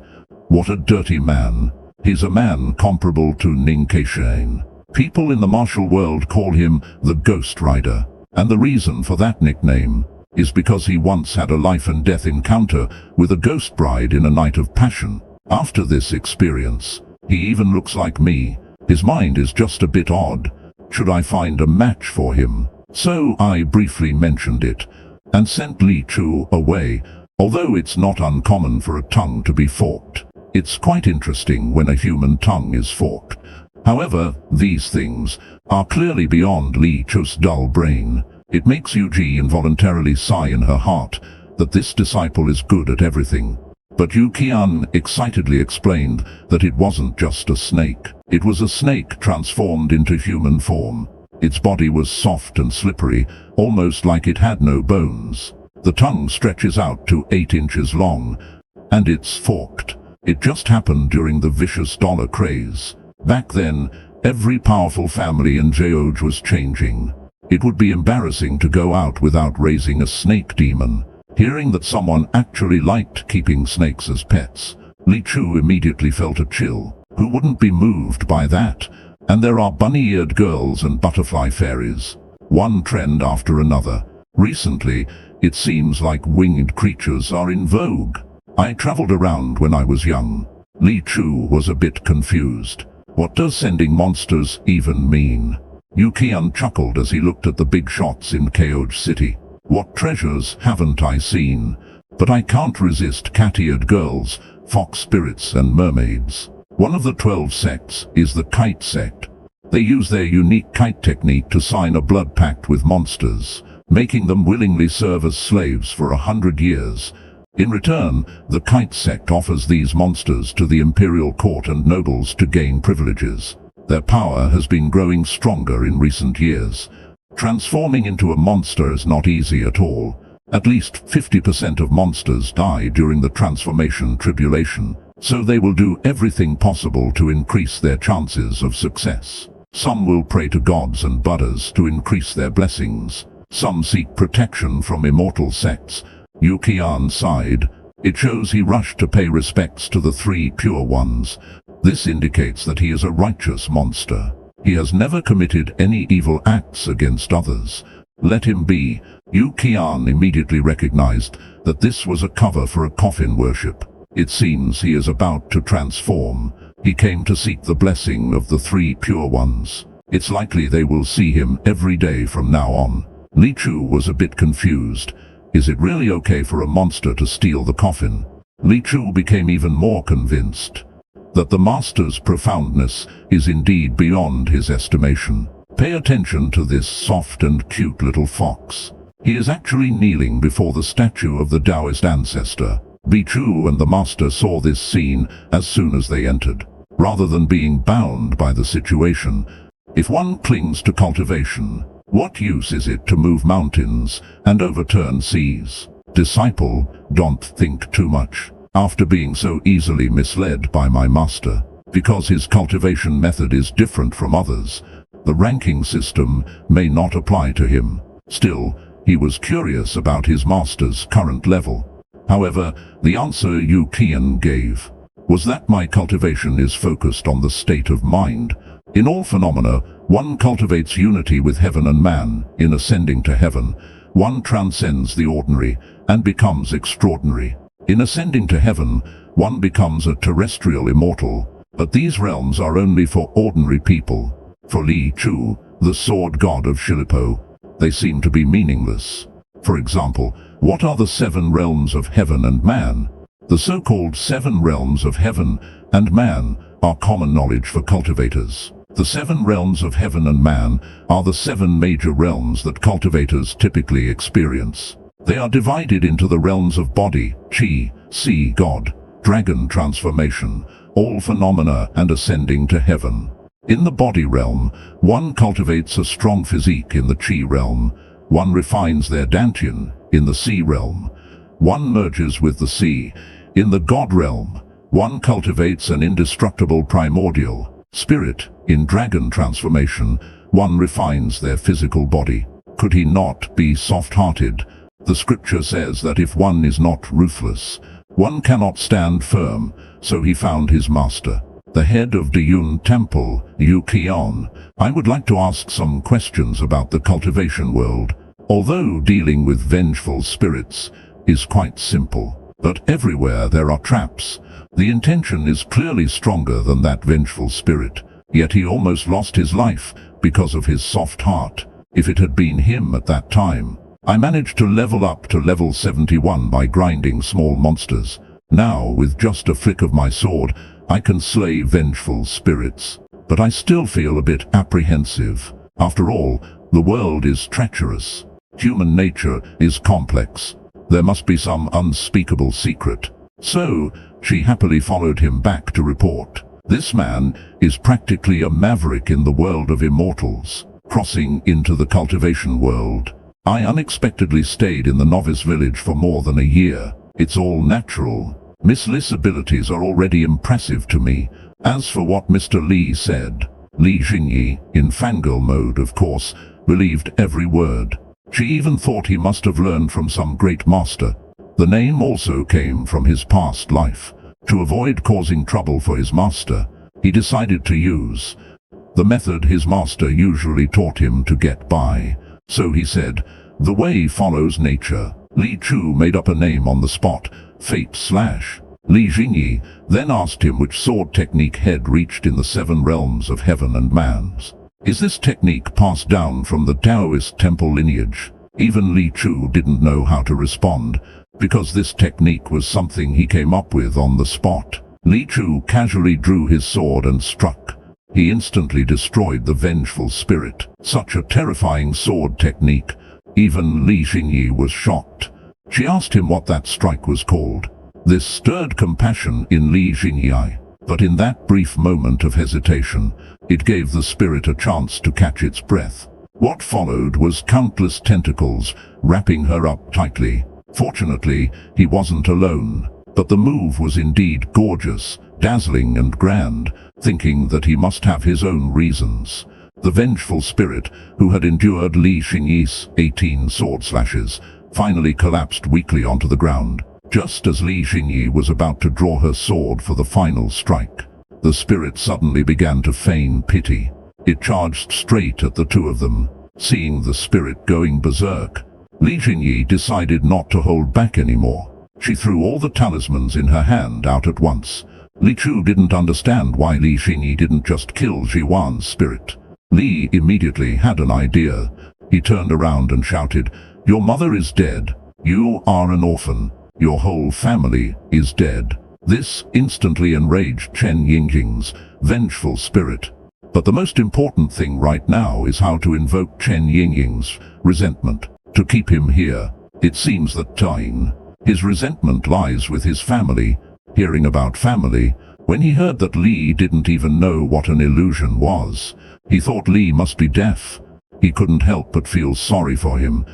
What a dirty man. He's a man comparable to Ning Keishain. People in the martial world call him the Ghost Rider. And the reason for that nickname is because he once had a life and death encounter with a ghost bride in a night of passion. After this experience, he even looks like me. His mind is just a bit odd. Should I find a match for him? So I briefly mentioned it and sent Li Chu away. Although it's not uncommon for a tongue to be forked, it's quite interesting when a human tongue is forked. However, these things are clearly beyond Li Chu's dull brain. It makes Yuji involuntarily sigh in her heart that this disciple is good at everything. But Yu Qian excitedly explained that it wasn't just a snake. It was a snake transformed into human form. Its body was soft and slippery, almost like it had no bones. The tongue stretches out to 8 inches long, and it's forked. It just happened during the vicious dollar craze. Back then, every powerful family in Jeoj was changing. It would be embarrassing to go out without raising a snake demon. Hearing that someone actually liked keeping snakes as pets, Li Chu immediately felt a chill. Who wouldn't be moved by that? And there are bunny-eared girls and butterfly fairies. One trend after another. Recently, it seems like winged creatures are in vogue. I traveled around when I was young. Li Chu was a bit confused. What does sending monsters even mean? Yu Qian chuckled as he looked at the big shots in Jeoj City. What treasures haven't I seen? But I can't resist cat-eared girls, fox spirits and mermaids. One of the 12 sects is the Kite sect. They use their unique kite technique to sign a blood pact with monsters, making them willingly serve as slaves for 100 years. In return, the Kite sect offers these monsters to the imperial court and nobles to gain privileges. Their power has been growing stronger in recent years. Transforming into a monster is not easy at all. At least 50% of monsters die during the transformation tribulation, so they will do everything possible to increase their chances of success. Some will pray to gods and Buddhas to increase their blessings. Some seek protection from immortal sects. Yu Qian sighed. It shows he rushed to pay respects to the 3 pure ones. This indicates that he is a righteous monster. He has never committed any evil acts against others. Let him be. Yu Qian immediately recognized that this was a cover for a coffin worship. It seems he is about to transform. He came to seek the blessing of the 3 pure ones. It's likely they will see him every day from now on. Li Chu was a bit confused. Is it really okay for a monster to steal the coffin? Li Chu became even more convinced that the master's profoundness is indeed beyond his estimation. Pay attention to this soft and cute little fox. He is actually kneeling before the statue of the Taoist ancestor. Li Chu and the master saw this scene as soon as they entered. Rather than being bound by the situation, if one clings to cultivation, what use is it to move mountains and overturn seas? Disciple, don't think too much. After being so easily misled by my master, because his cultivation method is different from others, the ranking system may not apply to him. Still, he was curious about his master's current level. However, the answer Yu Qian gave was that my cultivation is focused on the state of mind. In all phenomena, one cultivates unity with heaven and man. In ascending to heaven, one transcends the ordinary and becomes extraordinary. In ascending to heaven, one becomes a terrestrial immortal, but these realms are only for ordinary people. For Li Chu, the sword god of Shilipo, they seem to be meaningless. For example, what are the 7 realms of heaven and man? The so-called 7 realms of heaven and man are common knowledge for cultivators. The 7 realms of heaven and man are the 7 major realms that cultivators typically experience. They are divided into the realms of body, chi, sea god, dragon transformation, all phenomena and ascending to heaven. In the body realm, one cultivates a strong physique. In the chi realm, one refines their dantian. In the sea realm, one merges with the sea. In the god realm, one cultivates an indestructible primordial spirit. In dragon transformation, one refines their physical body. Could he not be soft-hearted? The scripture says that if one is not ruthless, one cannot stand firm, so he found his master. The head of Diyun Temple, Yu Qian, I would like to ask some questions about the cultivation world. Although dealing with vengeful spirits is quite simple, but everywhere there are traps. The intention is clearly stronger than that vengeful spirit, yet he almost lost his life because of his soft heart. If it had been him at that time, I managed to level up to level 71 by grinding small monsters. Now, with just a flick of my sword, I can slay vengeful spirits. But I still feel a bit apprehensive. After all, the world is treacherous. Human nature is complex. There must be some unspeakable secret. So, she happily followed him back to report. This man is practically a maverick in the world of immortals, crossing into the cultivation world. I unexpectedly stayed in the novice village for more than a year. It's all natural. Miss Li's abilities are already impressive to me. As for what Mr. Li said, Li Jingyi, in fangirl mode of course, believed every word. She even thought he must have learned from some great master. The name also came from his past life. To avoid causing trouble for his master, he decided to use the method his master usually taught him to get by. So he said, "The way follows nature." Li Chu made up a name on the spot, Fate/. Li Jingyi then asked him which sword technique had reached in the 7 realms of heaven and man's. Is this technique passed down from the Taoist temple lineage? Even Li Chu didn't know how to respond, because this technique was something he came up with on the spot. Li Chu casually drew his sword and struck. He instantly destroyed the vengeful spirit. Such a terrifying sword technique. Even Li Jingyi was shocked. She asked him what that strike was called. This stirred compassion in Li Jingyi, but in that brief moment of hesitation, it gave the spirit a chance to catch its breath. What followed was countless tentacles, wrapping her up tightly. Fortunately, he wasn't alone, but the move was indeed gorgeous, dazzling and grand, thinking that he must have his own reasons. The vengeful spirit, who had endured Li Jingyi's 18 sword slashes, finally collapsed weakly onto the ground. Just as Li Jingyi was about to draw her sword for the final strike, the spirit suddenly began to feign pity. It charged straight at the two of them. Seeing the spirit going berserk, Li Jingyi decided not to hold back anymore. She threw all the talismans in her hand out at once. Li Chu didn't understand why Li Jingyi didn't just kill Jiwan's spirit. Li immediately had an idea. He turned around and shouted, "Your mother is dead. You are an orphan. Your whole family is dead." This instantly enraged Chen Yingjing's vengeful spirit. But the most important thing right now is how to invoke Chen Yingjing's resentment. To keep him here, it seems that his resentment lies with his family. Hearing about family, when he heard that Li didn't even know what an illusion was, he thought Li must be deaf. He couldn't help but feel sorry for him.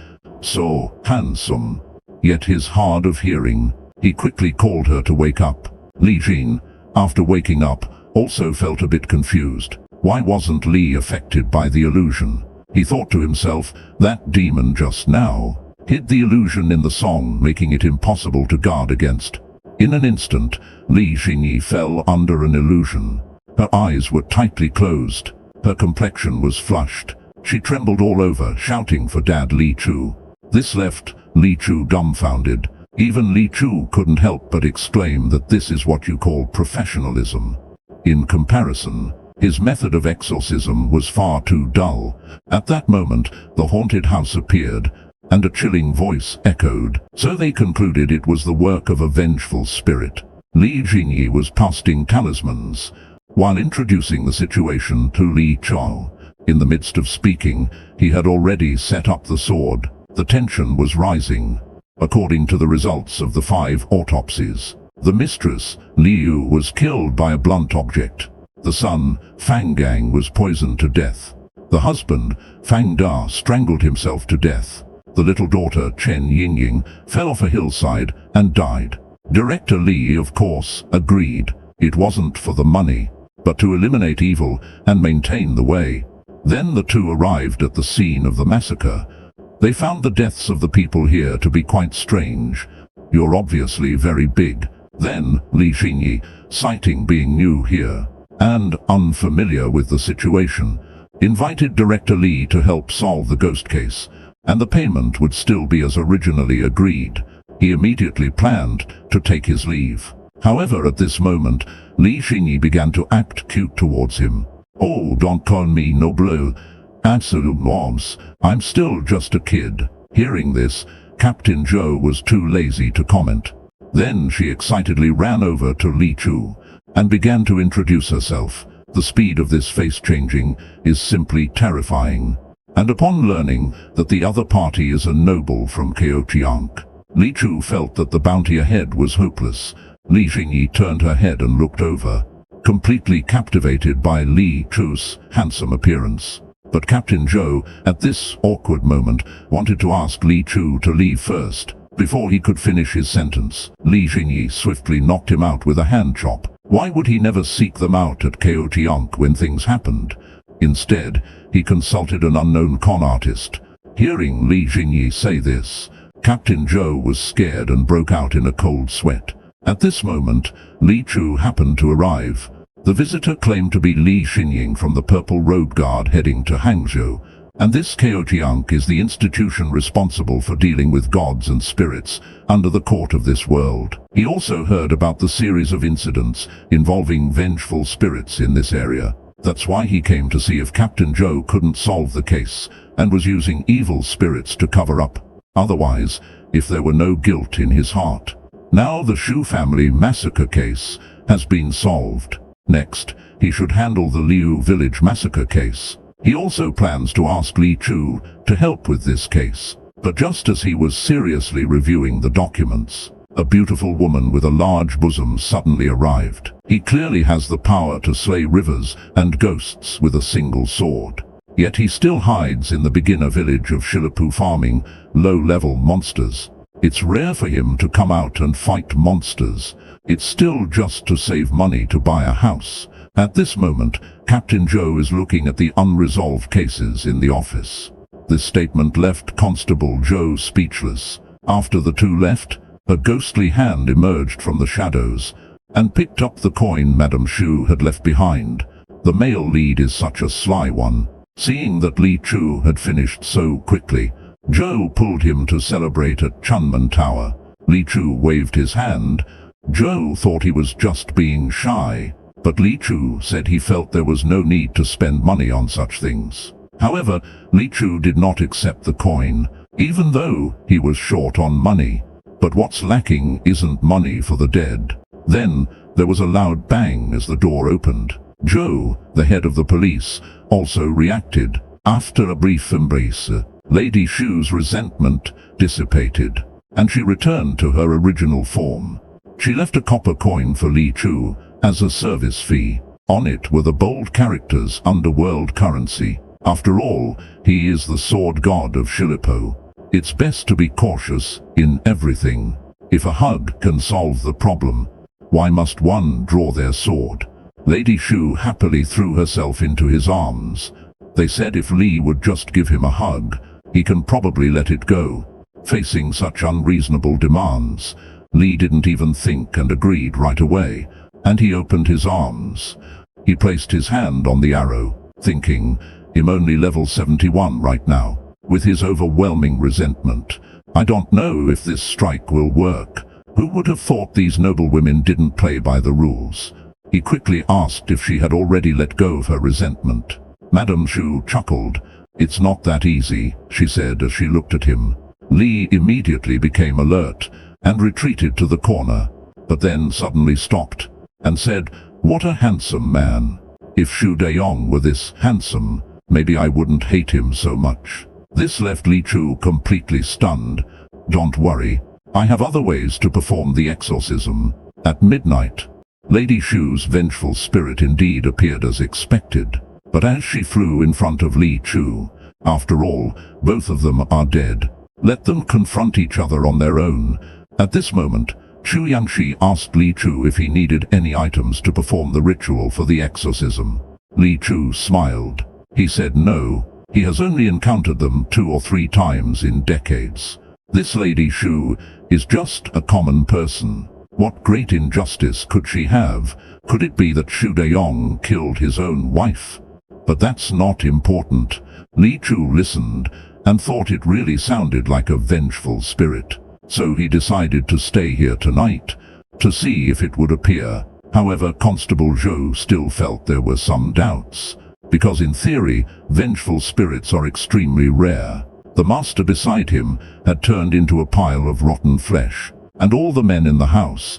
So handsome, yet his hard of hearing. He quickly called her to wake up. Li Jin, after waking up, also felt a bit confused. Why wasn't Li affected by the illusion? He thought to himself, that demon just now hid the illusion in the song, making it impossible to guard against. In an instant, Li Jingyi fell under an illusion. Her eyes were tightly closed. Her complexion was flushed. She trembled all over, shouting for Dad Li Chu. This left Li Chu dumbfounded. Even Li Chu couldn't help but exclaim that this is what you call professionalism. In comparison, his method of exorcism was far too dull. At that moment, the haunted house appeared, and a chilling voice echoed. So they concluded it was the work of a vengeful spirit. Li Jingyi was casting talismans, while introducing the situation to Li Chao. In the midst of speaking, he had already set up the sword. The tension was rising. According to the results of the 5 autopsies, the mistress, Liu, was killed by a blunt object. The son, Fang Gang, was poisoned to death. The husband, Fang Da, strangled himself to death. The little daughter, Chen Yingying, fell off a hillside and died. Director Li, of course, agreed. It wasn't for the money, but to eliminate evil and maintain the way. Then the two arrived at the scene of the massacre. They found the deaths of the people here to be quite strange. You're obviously very big. Then, Li Jingyi, citing being new here and unfamiliar with the situation, invited Director Li to help solve the ghost case, and the payment would still be as originally agreed. He immediately planned to take his leave. However, at this moment, Li Jingyi began to act cute towards him. "Oh, don't call me noble. Absolute norms. I'm still just a kid." Hearing this, Captain Zhou was too lazy to comment. Then she excitedly ran over to Li Chu and began to introduce herself. The speed of this face changing is simply terrifying. And upon learning that the other party is a noble from Keochiank, Li Chu felt that the bounty ahead was hopeless. Li Jingyi turned her head and looked over, completely captivated by Li Chu's handsome appearance. But Captain Zhou, at this awkward moment, wanted to ask Li Chu to leave first. Before he could finish his sentence, Li Jingyi swiftly knocked him out with a hand chop. Why would he never seek them out at Keochiank when things happened? Instead, he consulted an unknown con artist. Hearing Li Jingyi say this, Captain Zhou was scared and broke out in a cold sweat. At this moment, Li Chu happened to arrive. The visitor claimed to be Li Xinying from the Purple Road Guard heading to Hangzhou, and this Keochiank is the institution responsible for dealing with gods and spirits under the court of this world. He also heard about the series of incidents involving vengeful spirits in this area. That's why he came to see if Captain Zhou couldn't solve the case and was using evil spirits to cover up. Otherwise, if there were no guilt in his heart. Now the Shu family massacre case has been solved. Next, he should handle the Liu village massacre case. He also plans to ask Li Chu to help with this case. But just as he was seriously reviewing the documents, a beautiful woman with a large bosom suddenly arrived. He clearly has the power to slay rivers and ghosts with a single sword. Yet he still hides in the beginner village of Shilapu farming low-level monsters. It's rare for him to come out and fight monsters. It's still just to save money to buy a house. At this moment, Captain Zhou is looking at the unresolved cases in the office. This statement left Constable Zhou speechless. After the two left, a ghostly hand emerged from the shadows and picked up the coin Madame Shu had left behind. The male lead is such a sly one. Seeing that Li Chu had finished so quickly, Zhou pulled him to celebrate at Chunman Tower. Li Chu waved his hand. Zhou thought he was just being shy, but Li Chu said he felt there was no need to spend money on such things. However, Li Chu did not accept the coin, even though he was short on money. But what's lacking isn't money for the dead. Then, there was a loud bang as the door opened. Zhou, the head of the police, also reacted. After a brief embrace, Lady Shu's resentment dissipated, and she returned to her original form. She left a copper coin for Li Chu as a service fee. On it were the bold characters underworld currency. After all, he is the sword god of Shilipo. It's best to be cautious in everything. If a hug can solve the problem, why must one draw their sword? Lady Shu happily threw herself into his arms. They said if Li would just give him a hug, he can probably let it go. Facing such unreasonable demands, Li didn't even think and agreed right away, and he opened his arms. He placed his hand on the arrow, thinking, I'm only level 71 right now. With his overwhelming resentment, I don't know if this strike will work. Who would have thought these noble women didn't play by the rules? He quickly asked if she had already let go of her resentment. Madame Shu chuckled. It's not that easy, she said as she looked at him. Li immediately became alert and retreated to the corner, but then suddenly stopped and said, what a handsome man. If Shu Dayong were this handsome, maybe I wouldn't hate him so much. This left Li Chu completely stunned. Don't worry, I have other ways to perform the exorcism. At midnight, Lady Shu's vengeful spirit indeed appeared as expected, but as she flew in front of Li Chu, after all, both of them are dead. Let them confront each other on their own. At this moment, Chu Yangshi asked Li Chu if he needed any items to perform the ritual for the exorcism. Li Chu smiled. He said no, he has only encountered them 2 or 3 times in decades. This Lady Shu is just a common person. What great injustice could she have? Could it be that Shu Dayong killed his own wife? But that's not important. Li Chu listened and thought it really sounded like a vengeful spirit. So he decided to stay here tonight to see if it would appear. However, Constable Zhou still felt there were some doubts, because in theory, vengeful spirits are extremely rare. The master beside him had turned into a pile of rotten flesh, and all the men in the house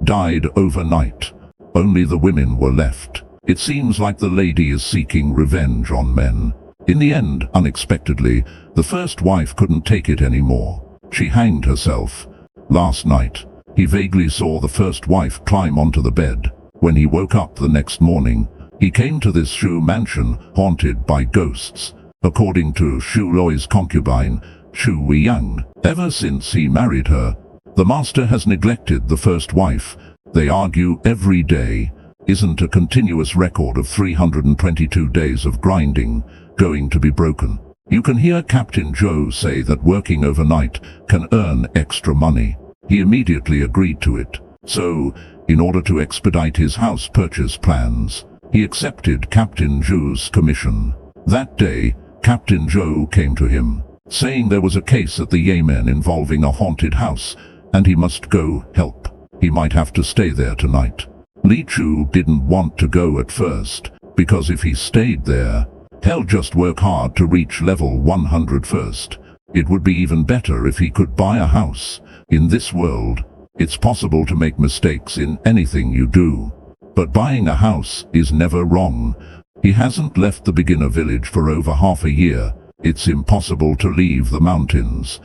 died overnight. Only the women were left. It seems like the lady is seeking revenge on men. In the end, unexpectedly, the first wife couldn't take it anymore. She hanged herself. Last night, he vaguely saw the first wife climb onto the bed. When he woke up the next morning, he came to this Shu mansion haunted by ghosts. According to Shu Loi's concubine, Shu Weiyang, ever since he married her, the master has neglected the first wife. They argue every day. Isn't a continuous record of 322 days of grinding going to be broken? You can hear Captain Zhou say that working overnight can earn extra money. He immediately agreed to it. So, in order to expedite his house purchase plans, he accepted Captain Zhou's commission. That day, Captain Zhou came to him, saying there was a case at the Yemen involving a haunted house, and he must go help. He might have to stay there tonight. Li Chu didn't want to go at first, because if he stayed there, he'll just work hard to reach level 100 first. It would be even better if he could buy a house. In this world, it's possible to make mistakes in anything you do. But buying a house is never wrong. He hasn't left the beginner village for over half a year. It's impossible to leave the mountains.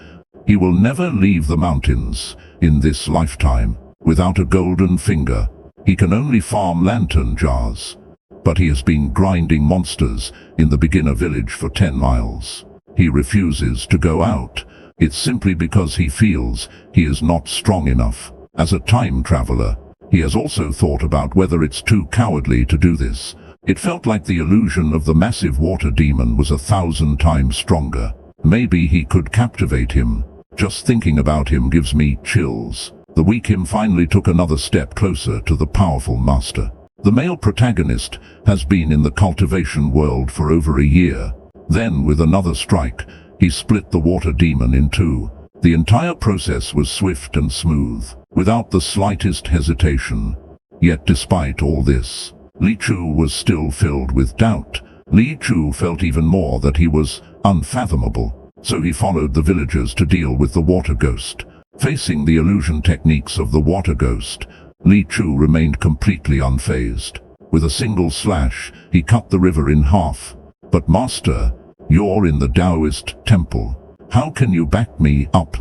He will never leave the mountains in this lifetime. Without a golden finger, he can only farm lantern jars. But he has been grinding monsters in the beginner village for 10 miles. He refuses to go out. It's simply because he feels he is not strong enough. As a time traveler, he has also thought about whether it's too cowardly to do this. It felt like the illusion of the massive water demon was 1,000 times stronger. Maybe he could captivate him. Just thinking about him gives me chills. The weak him finally took another step closer to the powerful master. The male protagonist has been in the cultivation world for over a year. Then, with another strike, he split the water demon in two. The entire process was swift and smooth, without the slightest hesitation. Yet despite all this, Li Chu was still filled with doubt. Li Chu felt even more that he was unfathomable, so he followed the villagers to deal with the water ghost. Facing the illusion techniques of the water ghost, Li Chu remained completely unfazed. With a single slash, he cut the river in half. But master, you're in the Taoist temple. How can you back me up?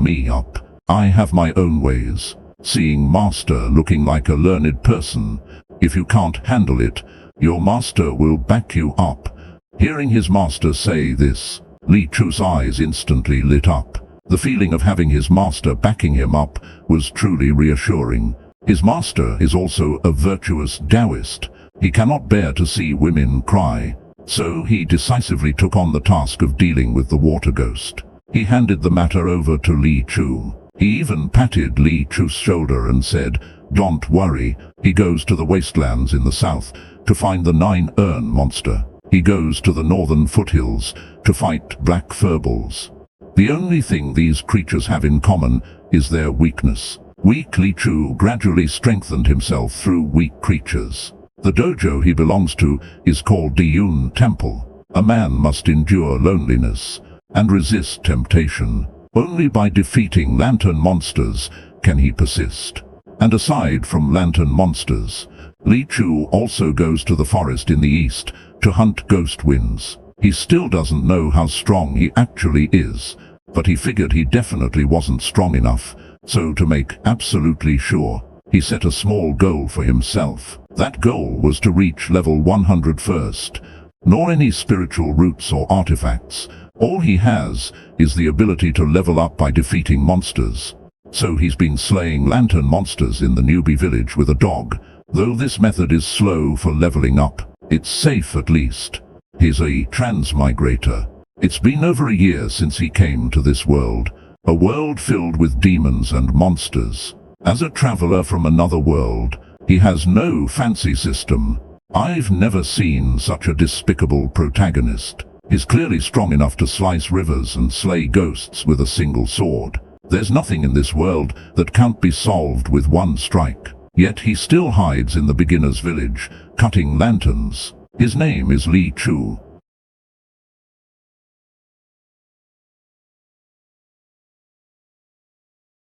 I have my own ways. Seeing master looking like a learned person, if you can't handle it, your master will back you up. Hearing his master say this, Li Chu's eyes instantly lit up. The feeling of having his master backing him up was truly reassuring. His master is also a virtuous Taoist. He cannot bear to see women cry, so he decisively took on the task of dealing with the water ghost. He handed the matter over to Li Chu. He even patted Li Chu's shoulder and said, "Don't worry." He goes to the wastelands in the south to find the 9-urn monster. He goes to the northern foothills to fight black furbulls. The only thing these creatures have in common is their weakness. Weak Li Chu gradually strengthened himself through weak creatures. The dojo he belongs to is called Diyun Temple. A man must endure loneliness and resist temptation. Only by defeating lantern monsters can he persist. And aside from lantern monsters, Li Chu also goes to the forest in the east to hunt ghost winds. He still doesn't know how strong he actually is, but he figured he definitely wasn't strong enough, so to make absolutely sure, he set a small goal for himself. That goal was to reach level 100 first. Nor any spiritual roots or artifacts. All he has is the ability to level up by defeating monsters. So he's been slaying lantern monsters in the newbie village with a dog. Though this method is slow for leveling up, it's safe at least. He's a transmigrator. It's been over a year since he came to this world. A world filled with demons and monsters. As a traveler from another world, he has no fancy system. I've never seen such a despicable protagonist. He's clearly strong enough to slice rivers and slay ghosts with a single sword. There's nothing in this world that can't be solved with one strike. Yet he still hides in the beginner's village, cutting lanterns. His name is Li Chu.